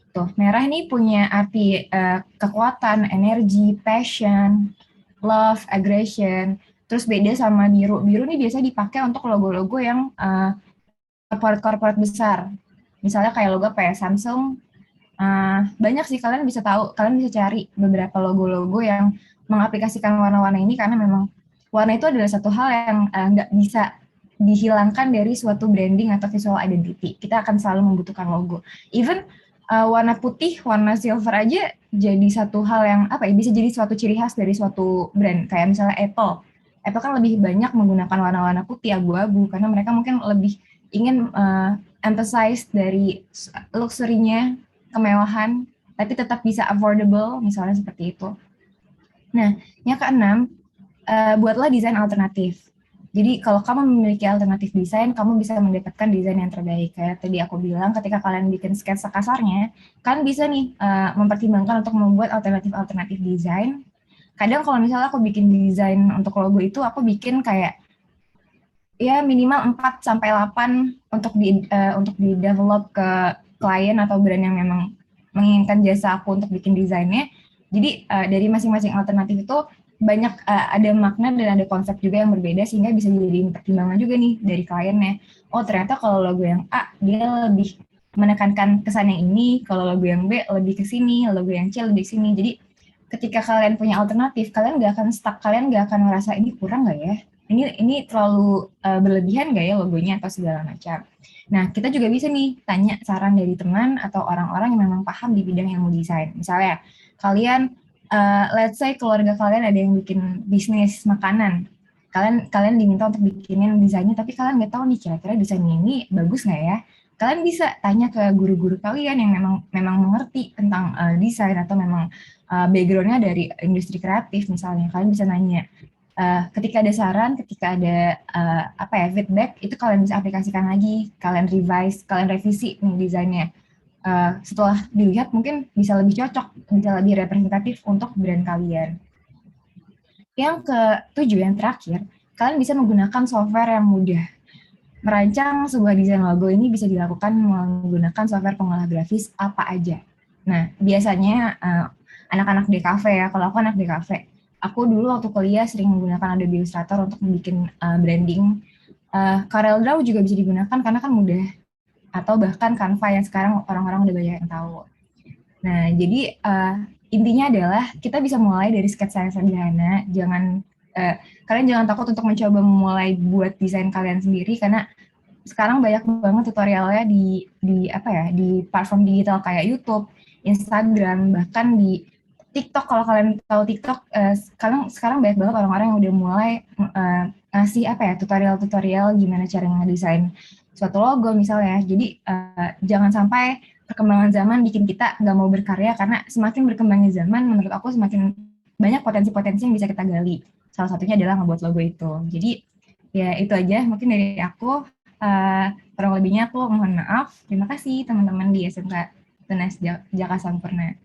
Tuh, merah ini punya arti kekuatan, energi, passion, love, aggression. Terus beda sama biru. Biru ini biasa dipakai untuk logo-logo yang corporate besar. Misalnya kayak logo kayak Samsung. Banyak sih, kalian bisa cari beberapa logo-logo yang mengaplikasikan warna-warna ini, karena memang warna itu adalah satu hal yang nggak bisa dihilangkan dari suatu branding atau visual identity. Kita akan selalu membutuhkan logo. Even warna putih, warna silver aja jadi satu hal yang bisa jadi suatu ciri khas dari suatu brand. Kayak misalnya Apple. Apple kan lebih banyak menggunakan warna-warna putih abu-abu karena mereka mungkin lebih ingin emphasize dari luxury-nya, kemewahan, tapi tetap bisa affordable, misalnya seperti itu. Nah, yang keenam, buatlah desain alternatif. Jadi kalau kamu memiliki alternatif desain, kamu bisa mendapatkan desain yang terbaik. Kayak tadi aku bilang, ketika kalian bikin sketsa kasarnya, kalian bisa nih mempertimbangkan untuk membuat alternatif desain. Kadang kalau misalnya aku bikin desain untuk logo itu, aku bikin kayak ya minimal 4-8 untuk di develop ke klien atau brand yang memang menginginkan jasa aku untuk bikin desainnya. Jadi dari masing-masing alternatif itu banyak ada makna dan ada konsep juga yang berbeda, sehingga bisa jadi pertimbangan juga nih dari kliennya. Oh, ternyata kalau logo yang A dia lebih menekankan kesan yang ini, kalau logo yang B lebih ke sini, logo yang C lebih ke sini. Jadi ketika kalian punya alternatif, kalian nggak akan stuck, kalian nggak akan ngerasa ini kurang nggak ya? Ini terlalu berlebihan nggak ya logonya atau segala macam. Nah, kita juga bisa nih tanya saran dari teman atau orang-orang yang memang paham di bidang ilmu desain. Misalnya, kalian, let's say keluarga kalian ada yang bikin bisnis makanan. Kalian diminta untuk bikinin desainnya, tapi kalian nggak tahu nih kira-kira desainnya ini bagus nggak ya? Kalian bisa tanya ke guru-guru kalian yang memang mengerti tentang desain atau memang background-nya dari industri kreatif misalnya. Kalian bisa nanya. Ketika ada saran, ketika ada feedback, itu kalian bisa aplikasikan lagi, kalian revise, kalian revisi nih desainnya. Setelah dilihat mungkin bisa lebih cocok, bisa lebih representatif untuk brand kalian. Yang ketujuh, yang terakhir, kalian bisa menggunakan software yang mudah. Merancang sebuah desain logo ini bisa dilakukan menggunakan software pengolah grafis apa aja. Nah, biasanya anak-anak DKV ya, kalau aku anak DKV, aku dulu waktu kuliah sering menggunakan Adobe Illustrator untuk bikin branding. CorelDRAW juga bisa digunakan karena kan mudah. Atau bahkan Canva yang sekarang orang-orang udah banyak yang tahu. Nah, jadi intinya adalah kita bisa mulai dari sketsa yang sederhana. Kalian jangan takut untuk mencoba memulai buat desain kalian sendiri, karena sekarang banyak banget tutorialnya di platform digital kayak YouTube, Instagram, bahkan di TikTok. Kalau kalian tahu TikTok, sekarang banyak banget orang-orang yang udah mulai ngasih tutorial-tutorial gimana cara ngedesain suatu logo misalnya. Jadi jangan sampai perkembangan zaman bikin kita nggak mau berkarya, karena semakin berkembangnya zaman, menurut aku semakin banyak potensi-potensi yang bisa kita gali. Salah satunya adalah ngebuat logo itu. Jadi ya itu aja mungkin dari aku. Kurang lebihnya aku mohon maaf. Terima kasih teman-teman di SMK Tunas Jaka Sampurna.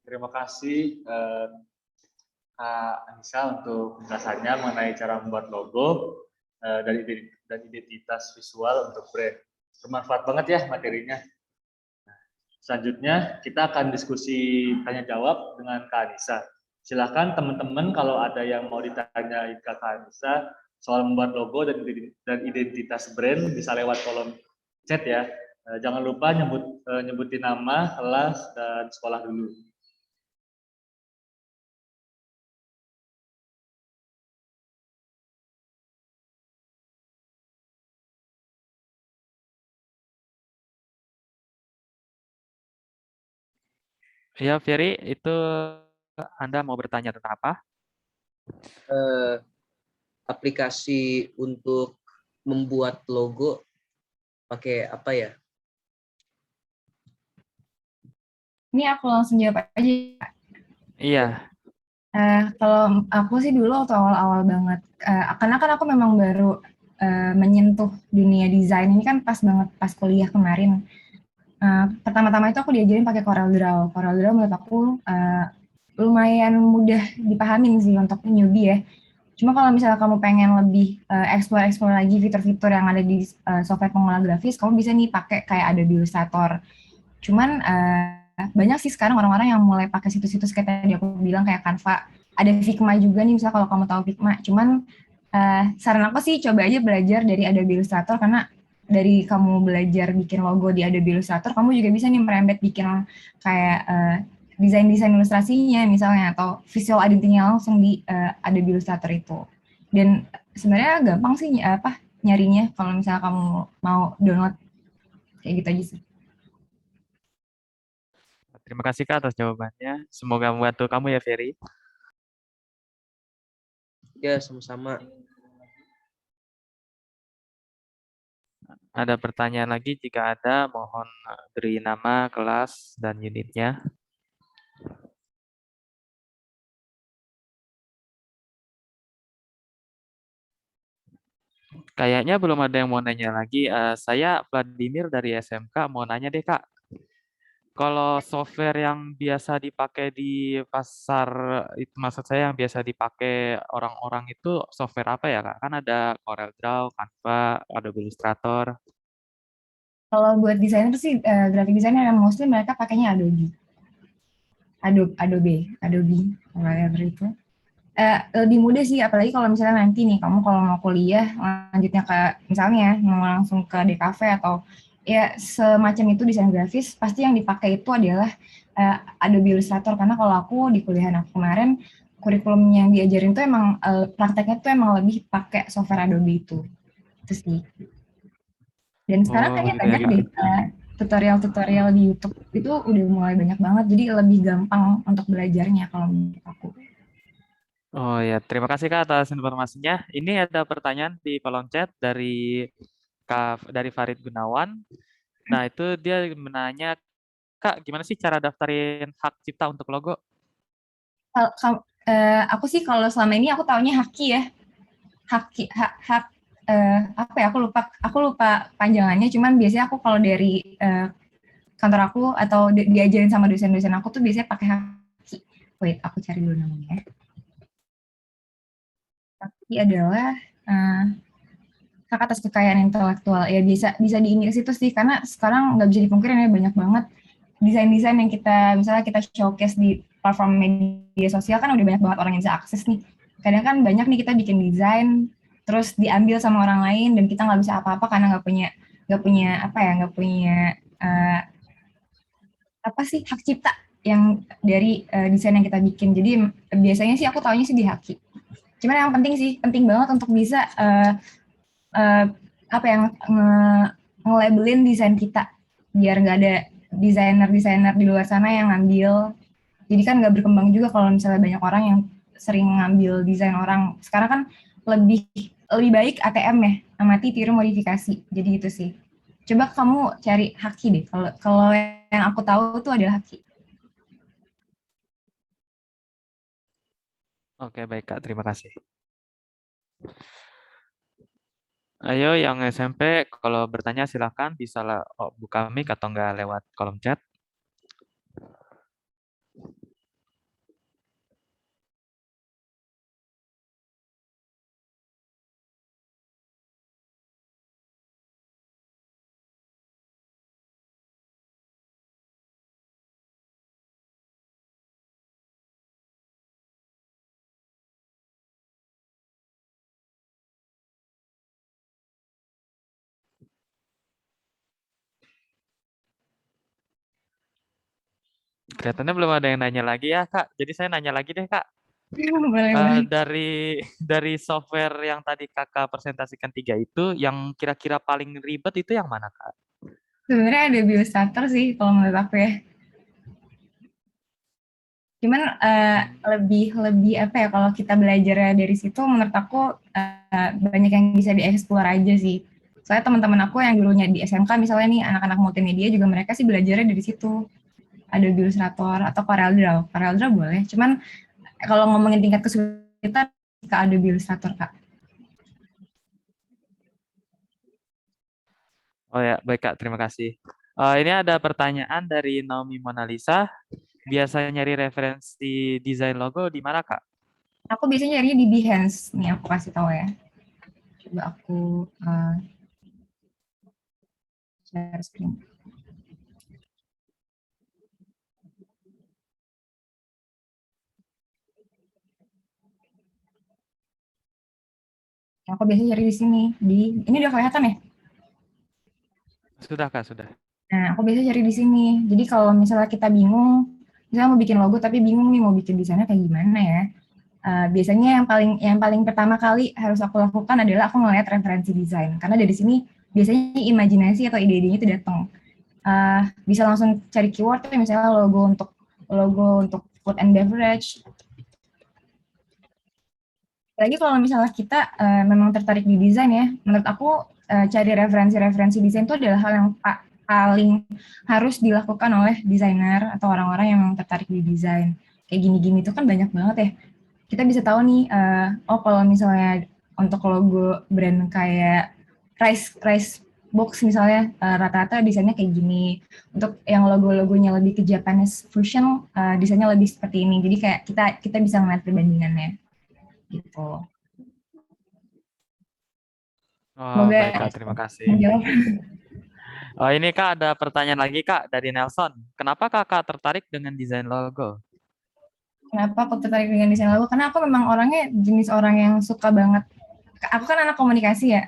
Terima kasih Kak Anissa untuk penjelasannya mengenai cara membuat logo dan identitas visual untuk brand. Bermanfaat banget ya materinya. Selanjutnya kita akan diskusi tanya jawab dengan Kak Anissa. Silakan teman-teman kalau ada yang mau ditanyain ke Kak Anissa soal membuat logo dan identitas brand bisa lewat kolom chat ya. Jangan lupa nyebutin nama, kelas, dan sekolah dulu. Ya, Ferry, itu Anda mau bertanya tentang apa? eh, aplikasi untuk membuat logo pakai apa ya? Ini aku langsung jawab aja. Iya, Kalau aku sih dulu waktu awal-awal banget, karena kan aku memang baru menyentuh dunia desain ini kan pas banget pas kuliah kemarin. Pertama-tama itu aku diajarin pakai CorelDRAW. CorelDRAW menurut aku lumayan mudah dipahamin sih untuk newbie ya. Cuma kalau misalnya kamu pengen lebih explore lagi fitur-fitur yang ada di software pengolah grafis, kamu bisa nih pakai kayak Adobe Illustrator. Cuman banyak sih sekarang orang-orang yang mulai pakai situs-situs kayak tadi aku bilang kayak Canva. Ada Figma juga nih, misalnya kalau kamu tahu Figma. Cuman saran aku sih coba aja belajar dari Adobe Illustrator karena dari kamu belajar bikin logo di Adobe Illustrator, kamu juga bisa nih merembet bikin kayak desain-desain ilustrasinya misalnya atau visual editingnya langsung di Adobe Illustrator itu. Dan sebenarnya gampang sih nyarinya kalau misalnya kamu mau download kayak gitu aja sih. terima kasih Kak atas jawabannya. Semoga membantu kamu ya, Ferry. Ya, sama-sama. Ada pertanyaan lagi? Jika ada, mohon beri nama, kelas, dan unitnya. Kayaknya belum ada yang mau nanya lagi. Saya Vladimir dari SMK mau nanya deh Kak. Kalau software yang biasa dipakai di pasar, itu maksud saya yang biasa dipakai orang-orang itu software apa ya Kak? Kan ada CorelDRAW, Canva, Adobe Illustrator. Kalau buat desainer sih, graphic designer yang mostly mereka pakainya Adobe, whatever itu. Lebih mudah sih, apalagi kalau misalnya nanti nih, kamu kalau mau kuliah, lanjutnya ke, misalnya mau langsung ke DKV atau ya semacam itu desain grafis, pasti yang dipakai itu adalah Adobe Illustrator, karena kalau aku di kuliahan aku kemarin, kurikulum yang diajarin tuh emang, prakteknya tuh emang lebih pakai software Adobe itu sih. Dan sekarang Oh, kayaknya iya banyak deh gitu. tutorial-tutorial di YouTube itu udah mulai banyak banget, jadi lebih gampang untuk belajarnya kalau menurut aku. Oh ya, terima kasih Kak atas informasinya. Ini ada pertanyaan di kolom chat dari Farid Gunawan. Nah, itu dia menanya, Kak, gimana sih cara daftarin hak cipta untuk logo? Aku sih kalau selama ini aku taunya Haki ya, hak apa ya, aku lupa panjangannya, cuman biasanya aku kalau dari kantor aku atau diajarin sama dosen-dosen aku tuh biasanya pakai Haki. Wait, aku cari dulu namanya. Haki adalah hak atas kekayaan intelektual. Ya bisa diingat situ sih, karena sekarang nggak bisa dipungkiri ya, banyak banget desain-desain yang misalnya kita showcase di platform media sosial, kan udah banyak banget orang yang bisa akses nih. Kadang kan banyak nih kita bikin desain terus diambil sama orang lain dan kita nggak bisa apa-apa karena nggak punya apa sih, hak cipta yang dari desain yang kita bikin. Jadi biasanya sih aku taunya sih di Haki. Cuman yang penting sih, penting banget untuk bisa uh, apa yang nge-labelin desain kita biar nggak ada desainer-desainer di luar sana yang ngambil. Jadi kan nggak berkembang juga kalau misalnya banyak orang yang sering ngambil desain orang. Sekarang kan lebih lebih baik ATM ya, amati tiru modifikasi. Jadi itu sih. Coba kamu cari Haki deh. Kalau yang aku tahu tuh adalah Haki. Oke, baik Kak, terima kasih. Ayo yang SMP, kalau bertanya silakan bisa buka mic atau enggak lewat kolom chat. Kelihatannya belum ada yang nanya lagi ya, Kak. Jadi saya nanya lagi deh, Kak. Boleh, boleh. Dari software yang tadi Kakak presentasikan 3 itu, yang kira-kira paling ribet itu yang mana, Kak? Sebenarnya ada Biostrator sih kalau menurut aku ya. Cuman lebih lebih apa ya, kalau kita belajar dari situ menurut aku banyak yang bisa dieksplor aja sih. Soalnya teman-teman aku yang dulunya di SMK misalnya nih anak-anak multimedia juga mereka sih belajarnya dari situ. Ada Illustrator atau CorelDRAW. CorelDRAW boleh. Cuman kalau ngomongin tingkat kesulitan ke Adobe Illustrator, Kak. Oh ya, baik Kak, terima kasih. Ini ada pertanyaan dari Naomi Monalisa. Biasanya nyari referensi desain logo di mana, Kak? Aku biasanya nyarinya di Behance. Nih aku kasih tahu ya. Coba aku share screen. Aku biasanya cari di sini. Ini udah kelihatan ya? Sudah, Kak, sudah. Nah, aku biasanya cari di sini. Jadi kalau misalnya kita bingung, misalnya mau bikin logo tapi bingung nih mau bikin desainnya kayak gimana ya? Biasanya yang paling pertama kali harus aku lakukan adalah aku ngeliat referensi desain. Karena dari sini biasanya imajinasi atau ide-idenya itu datang. Bisa langsung cari keyword, misalnya logo untuk food and beverage. Lagi kalau misalnya kita memang tertarik di desain ya, menurut aku cari referensi-referensi desain itu adalah hal yang paling harus dilakukan oleh desainer atau orang-orang yang memang tertarik di desain. Kayak gini-gini itu kan banyak banget ya. Kita bisa tahu nih, kalau misalnya untuk logo brand kayak rice box misalnya rata-rata desainnya kayak gini. Untuk yang logo-logonya lebih ke Japanese fusion, desainnya lebih seperti ini. Jadi kayak kita bisa ngeliat perbandingannya gitu. Oh, Semoga baik Kak, terima kasih. menjawab. Ini Kak ada pertanyaan lagi Kak dari Nelson. Kenapa Kakak tertarik dengan desain logo? Kenapa aku tertarik dengan desain logo? Karena aku memang orangnya jenis orang yang suka banget. Aku kan anak komunikasi ya.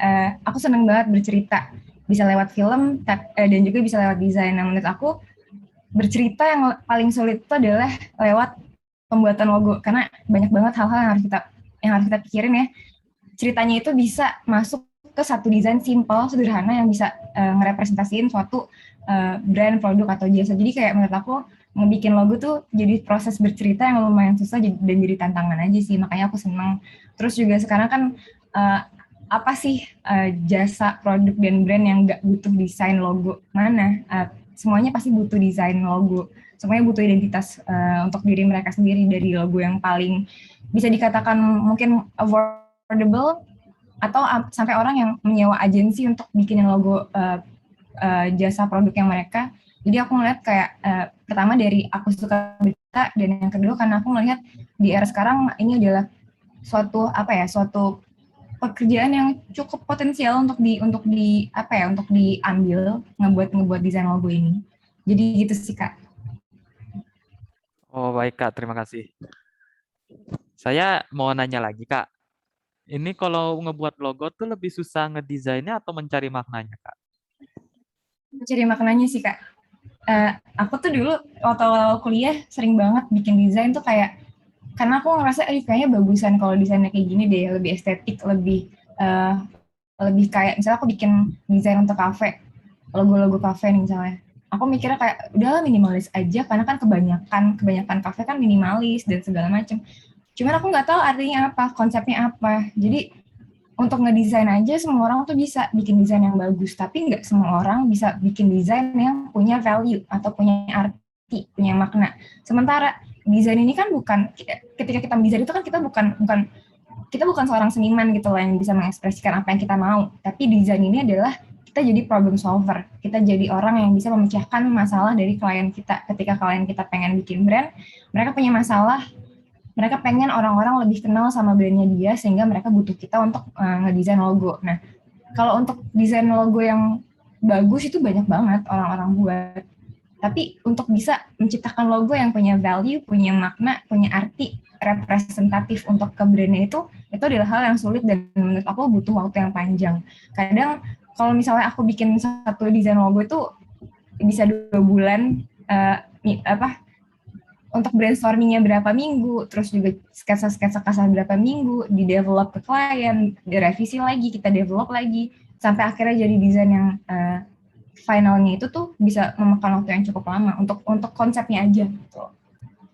Aku seneng banget bercerita. Bisa lewat film dan juga bisa lewat desain. Nah, menurut aku bercerita yang paling sulit itu adalah lewat pembuatan logo. Karena banyak banget hal-hal yang harus kita pikirin ya. Ceritanya itu bisa masuk ke satu desain simple, sederhana yang bisa ngerepresentasiin suatu brand, produk, atau jasa. Jadi kayak menurut aku ngebikin logo tuh jadi proses bercerita yang lumayan susah dan jadi tantangan aja sih. Makanya aku seneng. Terus juga sekarang kan apa sih jasa, produk, dan brand yang nggak butuh desain logo? Mana? Semuanya pasti butuh desain logo. Semuanya butuh identitas untuk diri mereka sendiri, dari logo yang paling bisa dikatakan mungkin affordable, atau sampai orang yang menyewa agensi untuk bikinin logo jasa produknya mereka. Jadi aku ngeliat kayak pertama dari aku suka berita, dan yang kedua karena aku ngelihat di era sekarang ini adalah suatu pekerjaan yang cukup potensial untuk diambil ngebuat desain logo ini. Jadi gitu sih Kak. Oh, baik Kak, terima kasih. Saya mau nanya lagi Kak. Ini kalau ngebuat logo tuh lebih susah ngedesainnya atau mencari maknanya Kak? Mencari maknanya sih Kak. Aku tuh dulu waktu awal kuliah sering banget bikin desain tuh kayak, karena aku ngerasa kayaknya bagusan kalau desainnya kayak gini deh, lebih estetik, lebih kayak misalnya aku bikin desain untuk kafe, logo-logo kafe nih misalnya. Aku mikirnya kayak udahlah minimalis aja, karena kan kebanyakan kafe kan minimalis dan segala macam. Cuman aku nggak tahu artinya apa, konsepnya apa. Jadi untuk ngedesain aja semua orang tuh bisa bikin desain yang bagus, tapi nggak semua orang bisa bikin desain yang punya value atau punya arti, punya makna. Sementara desain ini kan ketika kita mendesain itu kan kita bukan seorang seniman gitu loh yang bisa mengekspresikan apa yang kita mau, tapi desain ini adalah kita jadi problem solver. Kita jadi orang yang bisa memecahkan masalah dari klien kita. Ketika klien kita pengen bikin brand, mereka punya masalah, mereka pengen orang-orang lebih kenal sama brandnya dia, sehingga mereka butuh kita untuk ngedesain logo. Nah, kalau untuk desain logo yang bagus itu banyak banget orang-orang buat. Tapi untuk bisa menciptakan logo yang punya value, punya makna, punya arti, representatif untuk ke brandnya itu adalah hal yang sulit dan menurut aku butuh waktu yang panjang. Kadang kalau misalnya aku bikin satu desain logo itu bisa 2 bulan, untuk brainstormingnya berapa minggu, terus juga sketsa-sketsa kasar berapa minggu, di develop ke klien, direvisi lagi, kita develop lagi, sampai akhirnya jadi desain yang finalnya itu tuh bisa memakan waktu yang cukup lama untuk konsepnya aja. Gitu.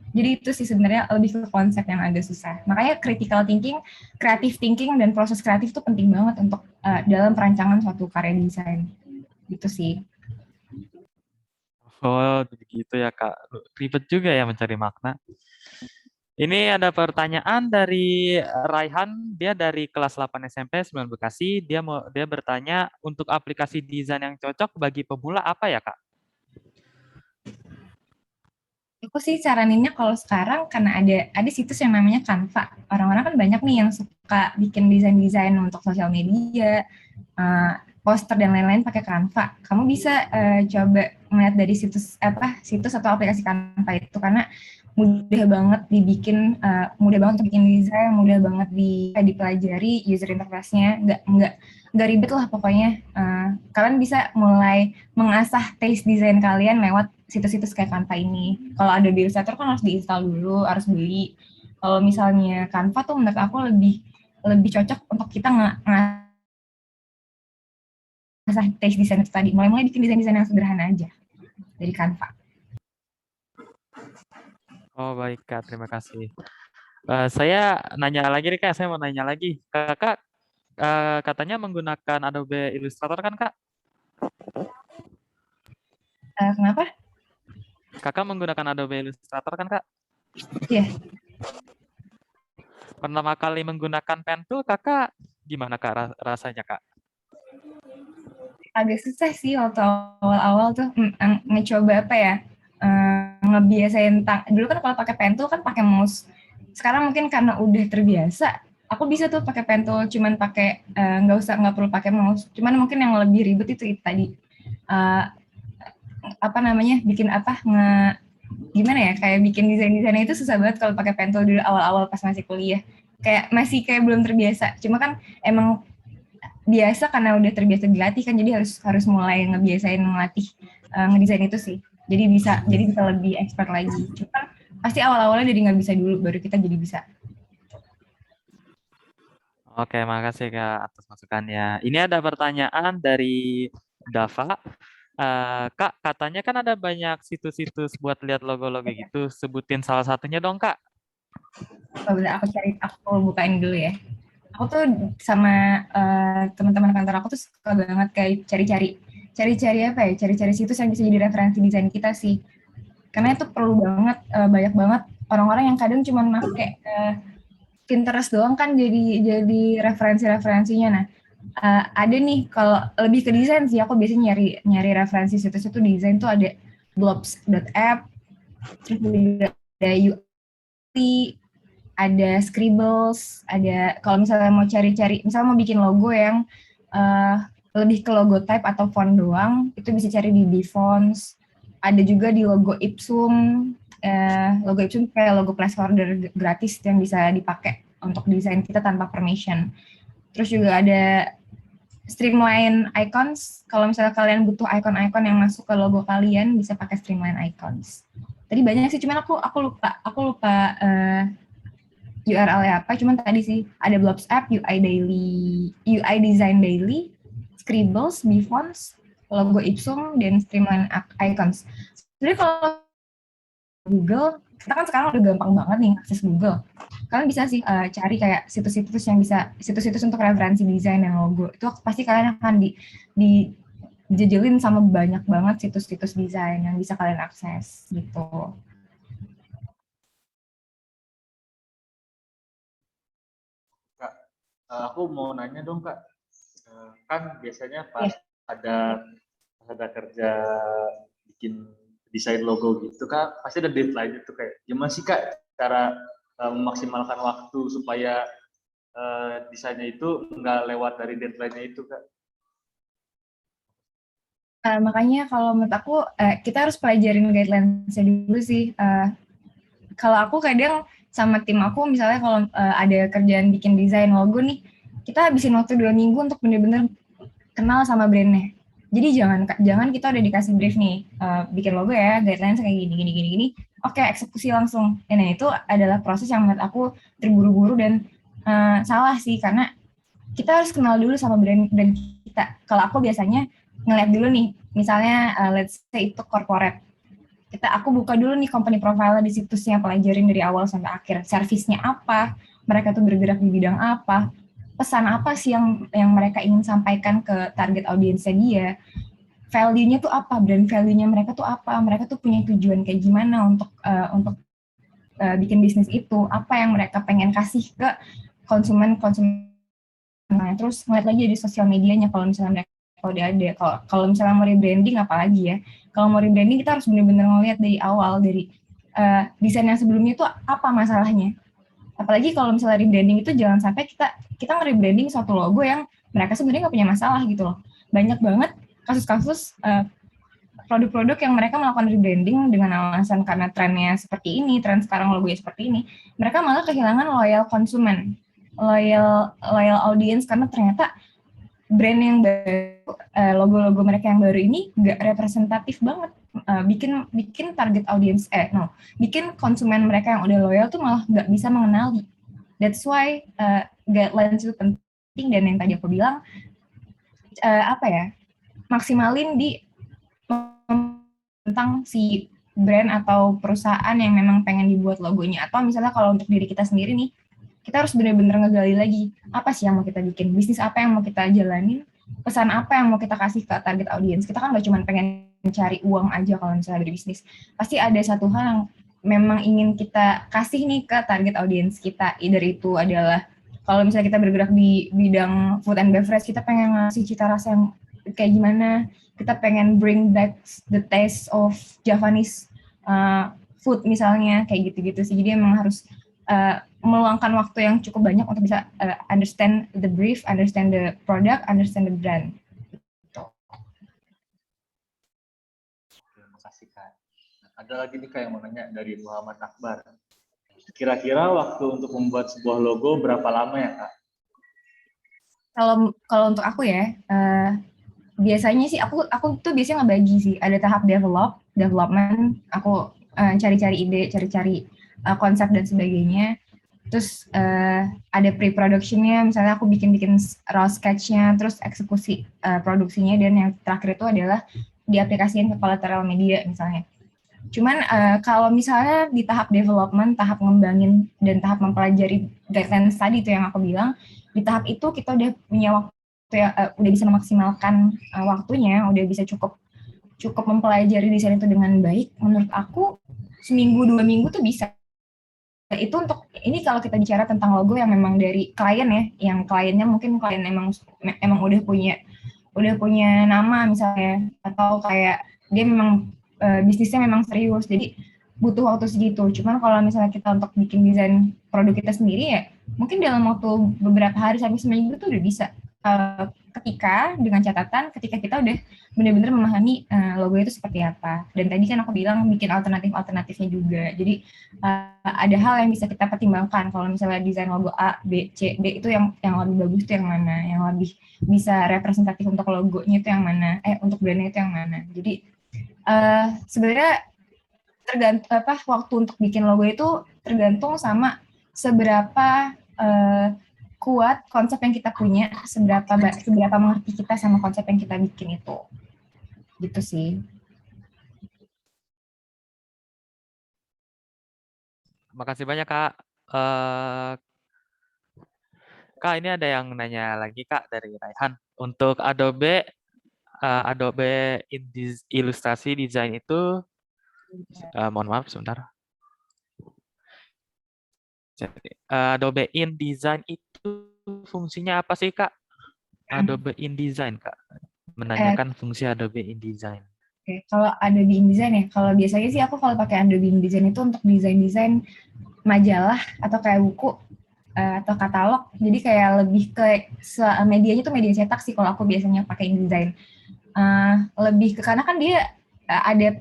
Jadi itu sih sebenarnya lebih ke konsep yang agak susah. Makanya critical thinking, creative thinking, dan proses kreatif tuh penting banget untuk dalam perancangan suatu karya desain. Gitu sih. Oh, begitu ya, Kak. Ribet juga ya mencari makna. Ini ada pertanyaan dari Raihan, dia dari kelas 8 SMP 9 Bekasi. Dia bertanya, untuk aplikasi desain yang cocok bagi pemula apa ya, Kak? Aku sih saraninnya kalau sekarang karena ada situs yang namanya Canva. Orang-orang kan banyak nih yang suka bikin desain-desain untuk sosial media, poster dan lain-lain pakai Canva. Kamu bisa coba melihat dari situs atau aplikasi Canva itu karena mudah banget dibikin, mudah banget untuk bikin desain, mudah banget dipelajari user interface-nya, nggak ribet lah pokoknya. Kalian bisa mulai mengasah taste desain kalian lewat situs-situs kayak Canva ini. Kalau ada Illustrator kan harus diinstal dulu, harus beli. Kalau misalnya Canva tuh menurut aku lebih cocok untuk kita ngasah taste desain itu tadi. Mulai bikin desain-desain yang sederhana aja dari Canva. Oh baik Kak, terima kasih. Saya nanya lagi nih Kak, saya mau nanya lagi. Kakak katanya menggunakan Adobe Illustrator kan Kak? Kenapa? Kakak menggunakan Adobe Illustrator kan Kak? Iya. Pertama kali menggunakan pen tool Kakak gimana Kak rasanya Kak? Agak susah sih waktu awal-awal tuh ngecoba ngebiasain dulu kan kalau pakai pen tool kan pakai mouse. Sekarang mungkin karena udah terbiasa, aku bisa tuh pakai pen tool cuman pakai nggak perlu pakai mouse. Cuman mungkin yang lebih ribet itu tadi gimana ya, kayak bikin desain-desainnya itu susah banget kalau pakai pen tool dulu awal-awal pas masih kuliah. Masih belum terbiasa. Cuma kan emang biasa karena udah terbiasa dilatih kan, jadi harus mulai ngebiasain ngelatih ngedesain itu sih. Jadi bisa lebih expert lagi. Cuma pasti awal-awalnya jadi nggak bisa dulu, baru kita jadi bisa. Oke, makasih Kak atas masukannya. Ini ada pertanyaan dari Dava. Kak, katanya kan ada banyak situs-situs buat lihat logo-logo gitu. Sebutin salah satunya dong Kak. Boleh aku bukain dulu ya. Aku tuh sama teman-teman kantor aku tuh suka banget kayak cari-cari situs yang bisa jadi referensi desain kita sih. Karena itu perlu banget, banyak banget orang-orang yang kadang cuma pakai Pinterest doang kan jadi referensinya. Nah, ada nih kalau lebih ke desain sih, aku biasanya nyari referensi situs itu desain tuh ada blobs.app, terus ada UI, ada Scribbles, ada kalau misalnya mau misalnya mau bikin logo yang lebih ke logo type atau font doang, itu bisa cari di Bfonts. Ada juga di logo Ipsum kayak logo placeholder gratis yang bisa dipakai untuk desain kita tanpa permission. Terus juga ada Streamline Icons, kalau misalnya kalian butuh icon-icon yang masuk ke logo kalian, bisa pakai Streamline Icons. Tadi banyak sih, cuman aku lupa URL-nya apa, cuman tadi sih ada Blobs App, UI Design Daily, Scribbles, Bfonts, logo Ipsum, dan Streamline Icons. Jadi kalau Google, kita kan sekarang udah gampang banget nih akses Google. Kalian bisa sih cari kayak situs-situs yang bisa, situs-situs untuk referensi desain dan logo. Itu pasti kalian akan dijejelin sama banyak banget situs-situs desain yang bisa kalian akses gitu. Kak, aku mau nanya dong Kak, kan biasanya pas ada kerja bikin desain logo gitu Kak, pasti ada deadline itu kayak gimana sih Kak cara memaksimalkan waktu supaya desainnya itu nggak lewat dari deadline-nya itu Kak? Makanya kalau menurut aku kita harus pelajarin guidelines-nya dulu sih. Kalau aku kadang sama tim aku misalnya kalau ada kerjaan bikin desain logo nih, kita habisin waktu 2 minggu untuk bener-bener kenal sama brandnya. Jadi jangan kita udah dikasih brief nih, bikin logo ya, guidelines kayak gini. Oke, eksekusi langsung. Nah, itu adalah proses yang menurut aku terburu-buru dan salah sih, karena kita harus kenal dulu sama brand kita. Kalau aku biasanya ngeliat dulu nih, misalnya let's say itu corporate. Aku buka dulu nih company profile di situsnya, pelajarin dari awal sampai akhir. Servisnya apa, mereka tuh bergerak di bidang apa, pesan apa sih yang mereka ingin sampaikan ke target audiensnya dia, value-nya tuh apa, brand value-nya mereka tuh apa, mereka tuh punya tujuan kayak gimana untuk bikin bisnis itu, apa yang mereka pengen kasih ke konsumen. Nah, terus ngeliat lagi di sosial medianya kalau misalnya mereka udah ada. Kalau misalnya mau rebranding apalagi ya. Kalau mau rebranding kita harus benar-benar ngeliat dari awal, dari desain yang sebelumnya itu apa masalahnya. Apalagi kalau misalnya rebranding itu jangan sampai kita nge-rebranding suatu logo yang mereka sebenarnya nggak punya masalah gitu loh. Banyak banget kasus-kasus produk-produk yang mereka melakukan rebranding dengan alasan karena trennya seperti ini, tren sekarang logonya seperti ini, mereka malah kehilangan loyal konsumen, loyal audience, karena ternyata brand yang baru, logo-logo mereka yang baru ini nggak representatif banget, bikin target audience, bikin konsumen mereka yang udah loyal tuh malah nggak bisa mengenali. That's why guidelines itu penting, dan yang tadi aku bilang maksimalin di tentang si brand atau perusahaan yang memang pengen dibuat logonya. Atau misalnya kalau untuk diri kita sendiri nih, kita harus benar-benar ngegali lagi, apa sih yang mau kita bikin, bisnis apa yang mau kita jalanin, pesan apa yang mau kita kasih ke target audience. Kita kan nggak cuma pengen cari uang aja kalau misalnya berbisnis. Pasti ada satu hal yang memang ingin kita kasih nih ke target audience kita. Either itu adalah, kalau misalnya kita bergerak di bidang food and beverage, kita pengen ngasih cita rasa yang kayak gimana, kita pengen bring back the taste of Javanese food misalnya, kayak gitu-gitu sih. Jadi emang harus meluangkan waktu yang cukup banyak untuk bisa understand the brief, understand the product, understand the brand. Terima kasih Kak. Ada lagi nih Kak yang mau nanya dari Muhammad Akbar. Kira-kira waktu untuk membuat sebuah logo berapa lama ya Kak? Kalau untuk aku ya, biasanya sih aku tuh biasanya ngebagi sih. Ada tahap development, aku cari-cari ide, cari-cari konsep dan sebagainya. Terus ada pre-productionnya, misalnya aku bikin raw sketch-nya, terus eksekusi produksinya, dan yang terakhir itu adalah diaplikasikan ke collateral media misalnya. Cuman kalau misalnya di tahap development, tahap ngembangin, dan tahap mempelajari guidelines tadi itu yang aku bilang, di tahap itu kita udah punya waktu ya, udah bisa memaksimalkan waktunya, udah bisa cukup mempelajari desain itu dengan baik. Menurut aku seminggu 2 minggu tuh bisa. Itu untuk ini kalau kita bicara tentang logo yang memang dari klien ya, yang kliennya mungkin klien emang udah punya nama misalnya, atau kayak dia memang bisnisnya memang serius, jadi butuh waktu segitu. Cuman kalau misalnya kita untuk bikin desain produk kita sendiri ya, mungkin dalam waktu beberapa hari sampai seminggu tuh udah bisa. Dengan catatan ketika kita udah benar-benar memahami logo itu seperti apa. Dan tadi kan aku bilang bikin alternatifnya juga. Jadi ada hal yang bisa kita pertimbangkan. Kalau misalnya desain logo A, B, C, D itu yang lebih bagus itu yang mana, yang lebih bisa representatif untuk logonya itu yang mana, untuk brandnya itu yang mana. Jadi sebenarnya tergantung waktu untuk bikin logo itu tergantung sama seberapa kuat konsep yang kita punya, seberapa mengerti kita sama konsep yang kita bikin itu. Gitu sih. Makasih banyak Kak. Kak, ini ada yang nanya lagi Kak dari Raihan. Untuk Adobe Illustrator Design itu, mohon maaf sebentar. Jadi, Adobe InDesign itu fungsinya apa sih Kak? Adobe InDesign Kak. Menanyakan fungsi Adobe InDesign. Oke, kalau Adobe InDesign ya, kalau biasanya sih aku kalau pakai Adobe InDesign itu untuk desain majalah atau kayak buku atau katalog. Jadi kayak lebih ke medianya tuh media cetak sih kalau aku biasanya pakai InDesign. Lebih ke karena kan dia ada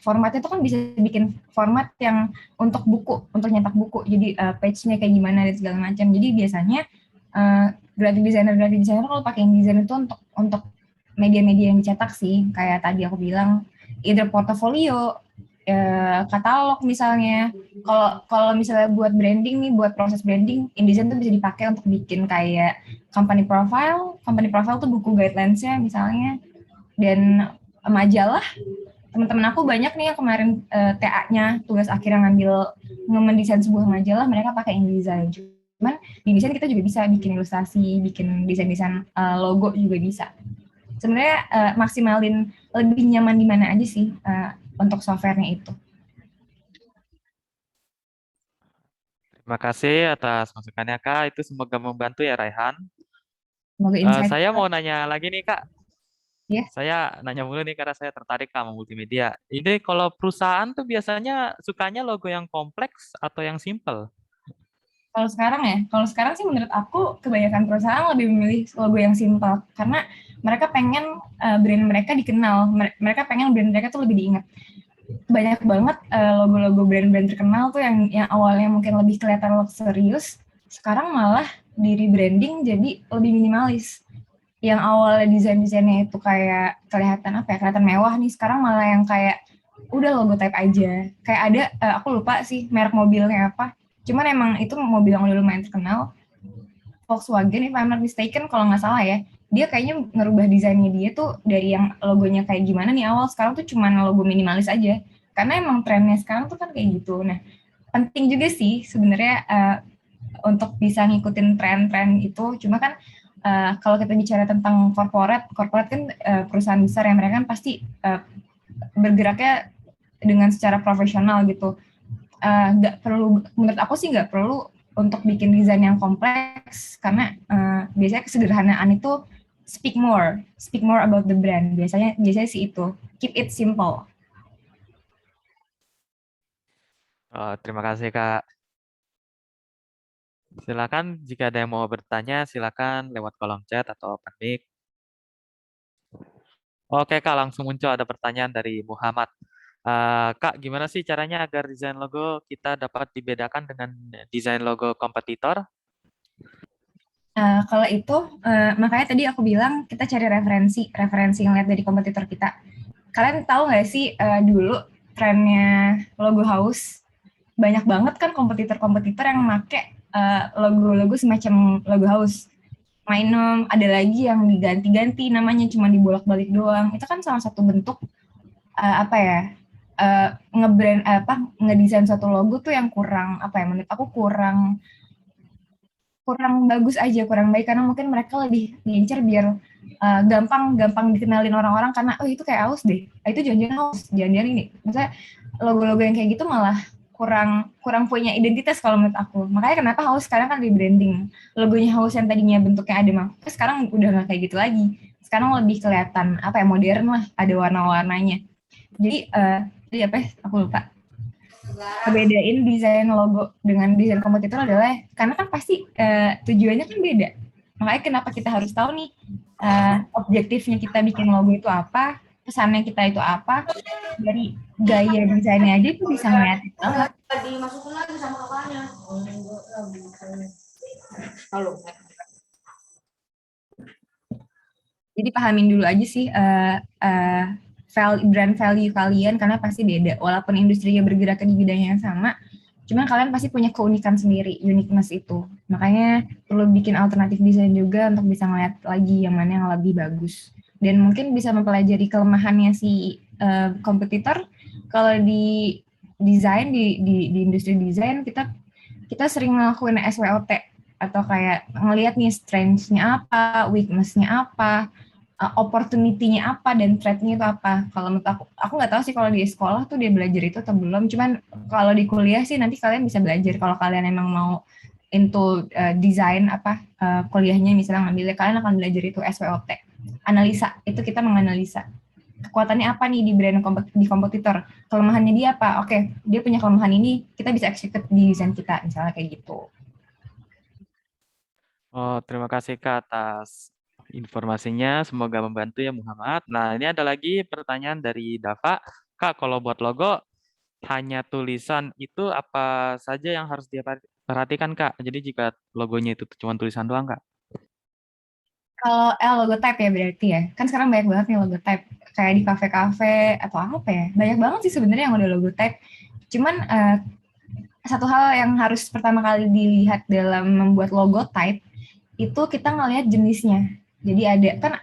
formatnya itu kan bisa bikin format yang untuk buku, untuk nyetak buku. Jadi page-nya kayak gimana dan segala macam. Jadi biasanya graphic designer kalau pakai InDesign itu untuk media-media yang dicetak sih, kayak tadi aku bilang, either portofolio, katalog misalnya. Kalau misalnya buat branding nih, buat proses branding, InDesign tuh bisa dipakai untuk bikin kayak company profile. Company profile tuh buku guidelines-nya misalnya, dan majalah. Teman-teman aku banyak nih yang kemarin TA-nya tugas akhir yang mendesain sebuah majalah, mereka pakai InDesign. Cuman di desain kita juga bisa bikin ilustrasi, bikin desain-desain logo juga bisa. Sebenarnya maksimalin lebih nyaman di mana aja sih untuk softwarenya itu. Terima kasih atas masukannya, Kak. Itu semoga membantu ya, Raihan. Semoga insight. Saya mau nanya lagi nih, Kak. Ya. Saya nanya mulu nih karena saya tertarik sama multimedia. Ini kalau perusahaan tuh biasanya sukanya logo yang kompleks atau yang simple? Kalau sekarang sih menurut aku kebanyakan perusahaan lebih memilih logo yang simpel karena mereka pengen brand mereka dikenal, mereka pengen brand mereka tuh lebih diingat. Banyak banget logo-logo brand-brand terkenal tuh yang awalnya mungkin lebih kelihatan serius, sekarang malah di rebranding jadi lebih minimalis. Yang awalnya desain-desainnya itu kayak kelihatan mewah nih, sekarang malah yang kayak udah logo type aja. Kayak ada aku lupa sih merek mobilnya apa. Cuman emang itu mobil yang udah lumayan terkenal. Volkswagen, if I'm not mistaken, kalau nggak salah ya. Dia kayaknya ngerubah desainnya dia tuh dari yang logonya kayak gimana nih awal, sekarang tuh cuman logo minimalis aja. Karena emang trennya sekarang tuh kan kayak gitu. Nah, penting juga sih sebenarnya untuk bisa ngikutin tren-tren itu. Cuma kan kalau kita bicara tentang corporate kan perusahaan besar yang mereka kan pasti bergeraknya dengan secara profesional gitu. Nggak perlu, menurut aku sih nggak perlu untuk bikin desain yang kompleks karena biasanya kesederhanaan itu speak more about the brand. Biasanya sih itu keep it simple. Terima kasih, Kak. Silakan jika ada yang mau bertanya, silakan lewat kolom chat atau open mic. Oke, Kak, langsung muncul ada pertanyaan dari Muhammad. Kak, gimana sih caranya agar desain logo kita dapat dibedakan dengan desain logo kompetitor? Kalau itu, makanya tadi aku bilang kita cari referensi ngeliat dari kompetitor kita. Kalian tahu nggak sih dulu trennya logo house, banyak banget kan kompetitor-kompetitor yang make logo-logo semacam logo house. Mainem, ada lagi yang diganti-ganti namanya, cuma dibolak-balik doang. Itu kan salah satu bentuk ngedesain suatu logo tuh yang kurang menurut aku kurang bagus aja, kurang baik karena mungkin mereka lebih ngincer biar gampang dikenalin orang-orang karena oh itu kayak aus deh, itu jangan-jangan aus, jangan-jangan ini. Maksudnya logo-logo yang kayak gitu malah kurang punya identitas kalau menurut aku. Makanya kenapa Haus sekarang kan rebranding. Logonya Haus yang tadinya bentuknya ada mah, sekarang udah nggak kayak gitu lagi. Sekarang lebih kelihatan modern lah, ada warna-warnanya. Jadi apa ya? Aku lupa. Ngebedain desain logo dengan desain kompetitor adalah karena kan pasti tujuannya kan beda. Makanya kenapa kita harus tahu nih objektifnya kita bikin logo itu apa, pesannya kita itu apa, dari gaya desainnya aja itu bisa ngeliatin banget. Dimasukin lagi sama kakaknya. Halo. Jadi pahamin dulu aja sih brand value kalian karena pasti beda. Walaupun industrinya bergerak di bidang yang sama, cuman kalian pasti punya keunikan sendiri, uniqueness itu. Makanya perlu bikin alternatif desain juga untuk bisa ngeliat lagi yang mana yang lebih bagus. Dan mungkin bisa mempelajari kelemahannya si kompetitor. Kalau di desain di industri desain kita sering ngelakuin SWOT atau kayak ngelihat nih strength-nya apa, weakness-nya apa, opportunity-nya apa, dan threat-nya itu apa. Kalau menurut aku nggak tahu sih kalau di sekolah tuh dia belajar itu atau belum, cuman kalau di kuliah sih nanti kalian bisa belajar kalau kalian emang mau into desain kuliahnya misalnya ngambilnya, kalian akan belajar itu SWOT. Analisa, itu kita menganalisa. Kekuatannya apa nih di brand di kompetitor, kelemahannya dia apa, oke, dia punya kelemahan ini, kita bisa execute di desain kita, misalnya kayak gitu. Terima kasih Kak atas informasinya. Semoga membantu ya Muhammad. Nah, ini ada lagi pertanyaan dari Dava. Kak, kalau buat logo, hanya tulisan itu apa saja yang harus dia perhatikan Kak? Jadi jika logonya itu cuma tulisan doang Kak? Kalau logotype ya berarti ya. Kan sekarang banyak banget nih logotype. Kayak di kafe-kafe atau apa ya. Banyak banget sih sebenarnya yang udah logotype. Cuman satu hal yang harus pertama kali dilihat dalam membuat logotype itu kita ngelihat jenisnya. Jadi ada kan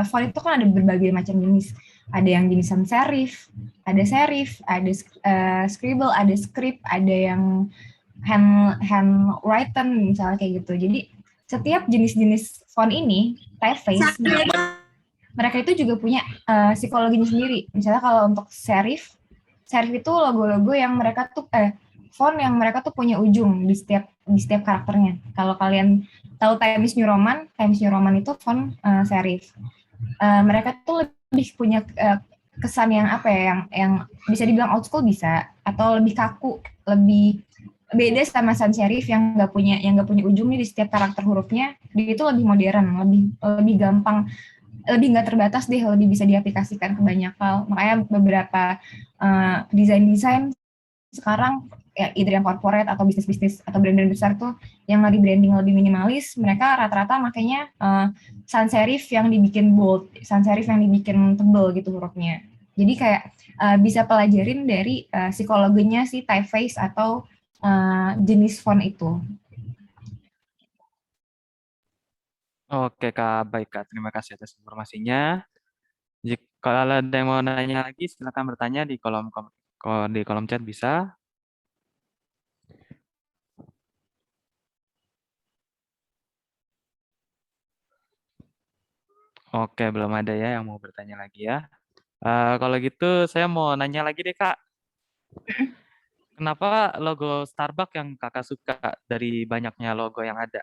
font itu kan ada berbagai macam jenis. Ada yang jenis sans serif, ada scribble, ada script, ada yang handwritten misalnya kayak gitu. Jadi setiap jenis-jenis font ini typeface mereka itu juga punya psikologinya sendiri. Misalnya kalau untuk serif itu logo-logo yang mereka tuh font yang mereka tuh punya ujung di setiap karakternya. Kalau kalian tahu Times New Roman itu font serif. Mereka tuh lebih punya kesan yang apa ya, yang bisa dibilang old school bisa, atau lebih kaku, lebih beda sama sans serif yang nggak punya ujung nih di setiap karakter hurufnya. Dia itu lebih modern, lebih gampang, lebih nggak terbatas deh, lebih bisa diaplikasikan ke banyak hal. Makanya beberapa desain sekarang ya either yang corporate atau bisnis atau brand-brand besar tuh yang lagi branding lebih minimalis, mereka rata-rata makanya sans serif yang dibikin bold, sans serif yang dibikin tebel gitu hurufnya. Jadi kayak bisa pelajarin dari psikologinya si typeface atau jenis font itu. Oke Kak, baik Kak. Terima kasih atas informasinya. Jika ada yang mau nanya lagi, silakan bertanya di kolom chat bisa. Oke, belum ada ya yang mau bertanya lagi ya. Kalau gitu saya mau nanya lagi deh Kak. Kenapa logo Starbucks yang Kakak suka dari banyaknya logo yang ada?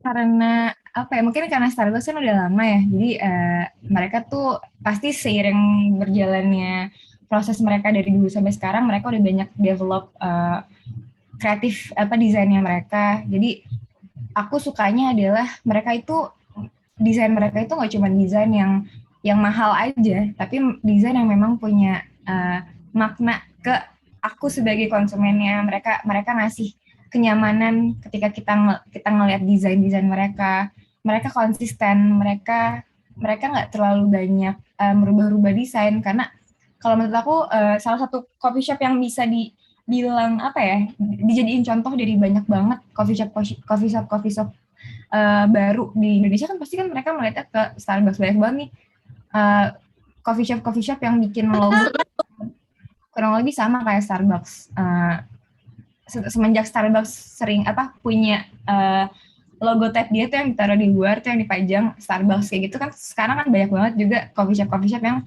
Karena apa ya, mungkin karena Starbucks kan udah lama ya, jadi mereka tuh pasti seiring berjalannya proses mereka dari dulu sampai sekarang, mereka udah banyak develop kreatif desainnya mereka. Jadi aku sukanya adalah desain mereka itu nggak cuma desain yang mahal aja, tapi desain yang memang punya makna ke aku sebagai konsumennya. Mereka ngasih kenyamanan ketika kita ngelihat desain mereka konsisten, mereka nggak terlalu banyak merubah-rubah desain. Karena kalau menurut aku salah satu coffee shop yang bisa dibilang apa ya, dijadiin contoh dari banyak banget coffee shop baru di Indonesia, kan pasti kan mereka melihatnya ke Starbucks. Banyak banget nih coffee shop yang bikin logo kurang lebih sama kayak Starbucks. Semenjak Starbucks sering punya logotype dia tuh yang ditaruh di luar, tuh yang dipajang Starbucks kayak gitu kan. Sekarang kan banyak banget juga coffee shop yang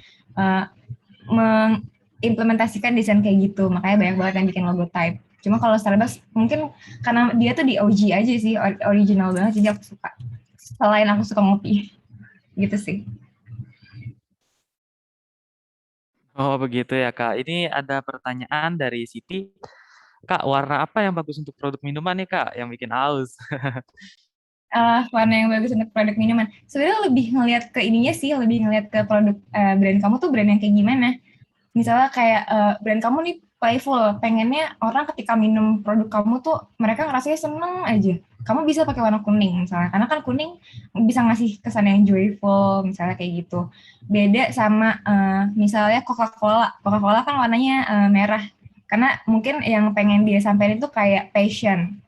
mengimplementasikan desain kayak gitu. Makanya banyak banget yang bikin logotype. Cuma kalau Starbucks mungkin karena dia tuh di OG aja sih, original banget, jadi aku suka. Selain aku suka ngopi, gitu sih. Oh begitu ya Kak. Ini ada pertanyaan dari Siti. Kak, warna apa yang bagus untuk produk minuman nih Kak, yang bikin haus? Warna yang bagus untuk produk minuman. Sebenarnya lebih ngelihat ke ininya sih, lebih ngelihat ke produk brand kamu tuh brand yang kayak gimana. Misalnya kayak brand kamu nih playful, pengennya orang ketika minum produk kamu tuh mereka ngerasanya seneng aja. Kamu bisa pakai warna kuning misalnya, karena kan kuning bisa ngasih kesan yang joyful misalnya kayak gitu. Beda sama misalnya Coca-Cola kan warnanya merah, karena mungkin yang pengen dia sampaikan itu kayak passion,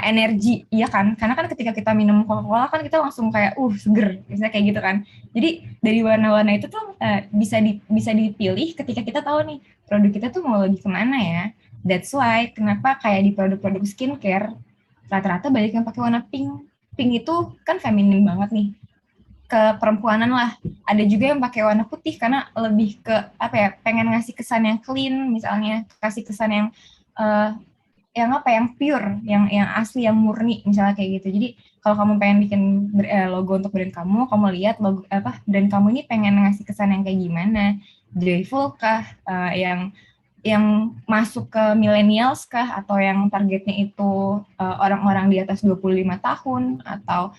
energi, iya kan? Karena kan ketika kita minum Coca-Cola kan kita langsung kayak seger, misalnya kayak gitu kan. Jadi dari warna-warna itu tuh bisa dipilih ketika kita tahu nih produk kita tuh mau lebih kemana ya. That's why kenapa kayak di produk-produk skincare rata-rata banyak yang pakai warna pink. Pink itu kan feminin banget nih, ke perempuanan lah. Ada juga yang pakai warna putih karena lebih ke pengen ngasih kesan yang clean, misalnya kasih kesan yang yang pure, yang asli, yang murni misalnya kayak gitu. Jadi kalau kamu pengen bikin logo untuk brand kamu lihat logo brand kamu ini pengen ngasih kesan yang kayak gimana, joyful kah, yang masuk ke millennials kah, atau yang targetnya itu orang-orang di atas 25 tahun, atau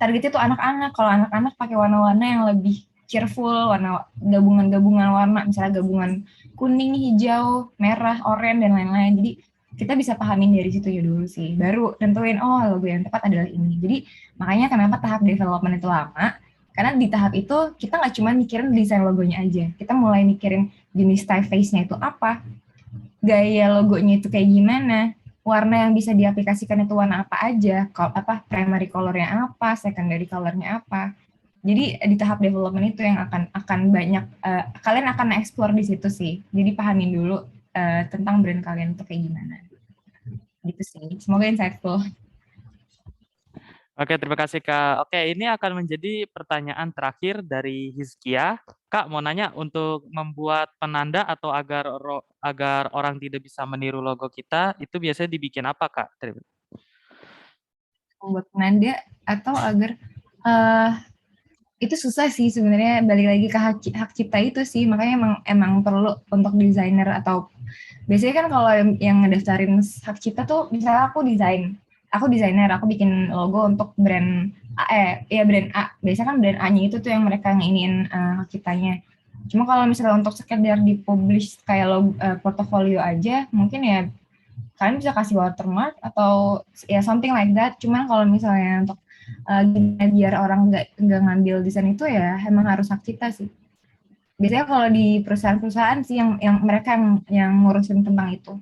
targetnya itu anak-anak. Kalau anak-anak pakai warna-warna yang lebih cheerful, warna gabungan warna, misalnya gabungan kuning, hijau, merah, oranye, dan lain-lain. Jadi kita bisa pahamin dari situ ya dulu sih. Baru tentuin, oh logo yang tepat adalah ini. Jadi makanya kenapa tahap development itu lama, karena di tahap itu kita nggak cuma mikirin desain logonya aja. Kita mulai mikirin jenis typeface-nya itu apa, gaya logonya itu kayak gimana, warna yang bisa diaplikasikan itu warna apa aja, apa primary colornya apa, secondary colornya apa. Jadi di tahap development itu yang akan banyak kalian akan explore di situ sih. Jadi pahamin dulu tentang brand kalian itu kayak gimana. Gitu sih. Semoga insightful. Oke, terima kasih Kak. Oke, ini akan menjadi pertanyaan terakhir dari Hizkia. Kak, mau nanya untuk membuat penanda atau agar orang tidak bisa meniru logo kita, itu biasanya dibikin apa Kak? Membuat penanda atau agar uh, itu susah sih sebenarnya, balik lagi ke hak cipta itu sih, makanya emang perlu untuk desainer atau biasanya kan kalau yang ngedaftarin hak cipta tuh misalnya aku desainer, aku bikin logo untuk brand brand A. Biasanya kan brand A-nya itu tuh yang mereka nginin hak ciptanya. Cuma kalau misalnya untuk sekedar dipublish kayak logo, portofolio aja, mungkin ya kalian bisa kasih watermark atau ya something like that. Cuman kalau misalnya untuk biar orang nggak ngambil desain itu ya emang harus hak cipta sih. Biasanya kalau di perusahaan-perusahaan sih yang mereka yang ngurusin tentang itu.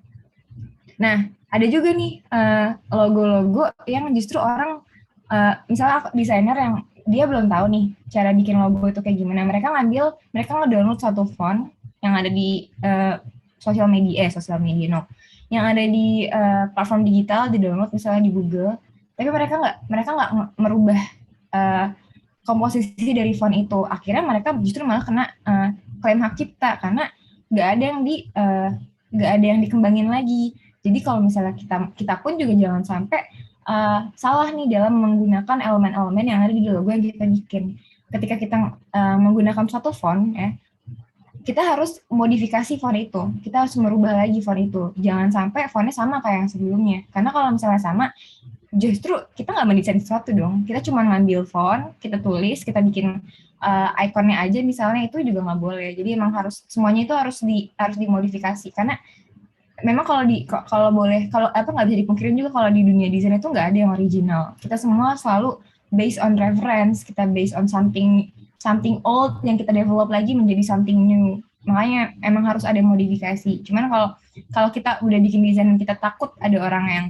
Nah, ada juga nih logo-logo yang justru orang misalnya aku desainer yang dia belum tahu nih cara bikin logo itu kayak gimana. Mereka ngedownload satu font yang ada di sosial media no, yang ada di platform digital, di download misalnya di Google, tapi mereka nggak merubah komposisi dari font itu. Akhirnya mereka justru malah kena klaim hak cipta karena nggak ada yang dikembangin lagi. Jadi kalau misalnya kita pun juga jangan sampai salah nih dalam menggunakan elemen-elemen yang ada di logo yang kita bikin. Ketika kita menggunakan satu font ya, kita harus modifikasi font itu. Kita harus merubah lagi font itu. Jangan sampai fontnya sama kayak yang sebelumnya. Karena kalau misalnya sama, justru kita nggak mendesain sesuatu dong. Kita cuma ngambil font, kita tulis, kita bikin ikonnya aja misalnya, itu juga nggak boleh. Jadi emang semuanya itu harus dimodifikasi. Karena memang kalau nggak bisa dipungkirin juga kalau di dunia desain itu nggak ada yang original. Kita semua selalu based on reference, kita based on something old yang kita develop lagi menjadi something new. Makanya emang harus ada modifikasi. Cuman kalau kita udah bikin desain dan kita takut ada orang yang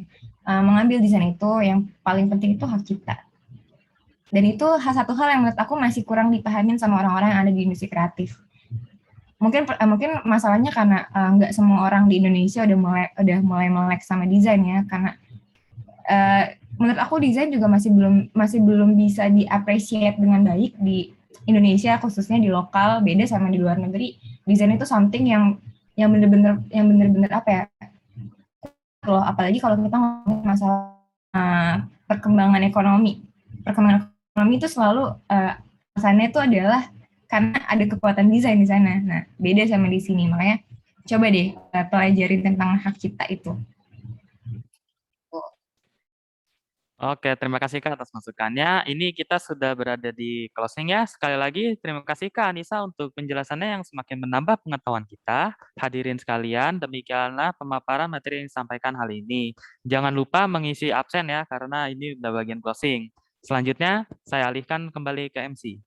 mengambil desain itu, yang paling penting itu hak cipta. Dan itu satu hal yang menurut aku masih kurang dipahamin sama orang-orang yang ada di industri kreatif. Mungkin masalahnya karena nggak semua orang di Indonesia udah mulai melek sama desain ya, karena menurut aku desain juga masih belum bisa di-appreciate dengan baik di Indonesia, khususnya di lokal. Beda sama di luar negeri. Desain itu something yang bener-bener apa ya, loh, apalagi kalau kita ngomong masalah perkembangan ekonomi itu selalu alasannya itu adalah karena ada kekuatan desain di sana. Nah, beda sama di sini. Makanya coba deh pelajarin tentang hak cipta itu. Oke, terima kasih Kak atas masukannya. Ini kita sudah berada di closing ya. Sekali lagi terima kasih Kak Anissa untuk penjelasannya yang semakin menambah pengetahuan kita. Hadirin sekalian, demikianlah pemaparan materi yang disampaikan hari ini. Jangan lupa mengisi absen ya, karena ini udah bagian closing. Selanjutnya, saya alihkan kembali ke MC.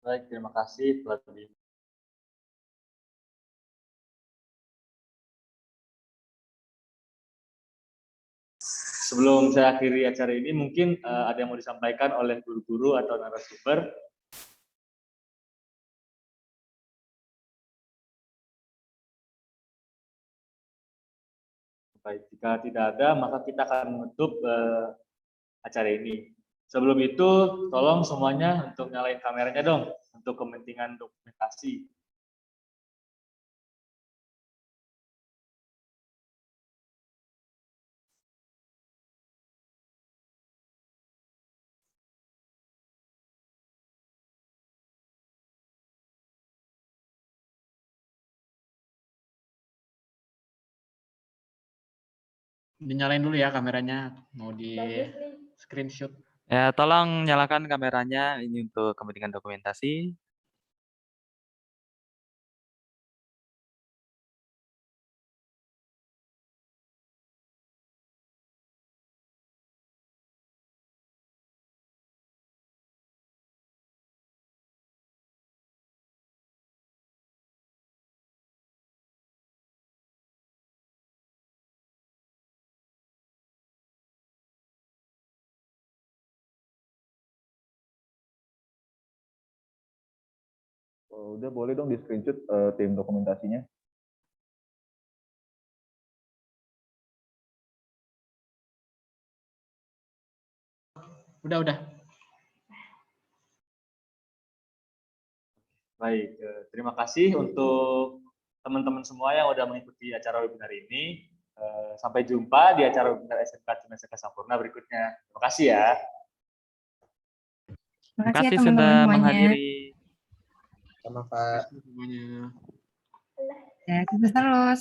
Baik, terima kasih Vladimir. Sebelum saya akhiri acara ini, mungkin ada yang mau disampaikan oleh guru-guru atau narasumber. Baik, jika tidak ada, maka kita akan menutup acara ini. Sebelum itu, tolong semuanya untuk nyalain kameranya dong, untuk kepentingan dokumentasi. Dinyalain dulu ya kameranya, mau di screenshot. Ya, tolong nyalakan kameranya ini untuk kepentingan dokumentasi. Oh, udah boleh dong di screenshot tim dokumentasinya. Udah. Baik, terima kasih untuk teman-teman semua yang udah mengikuti acara webinar ini. Sampai jumpa di acara webinar SMK Tunasaka Sampurna berikutnya. Terima kasih ya. Terima Terima kasih ya kasih teman-teman sudah semuanya. menghadiri. Sama Pak. Semuanya. Ya, sukses terus.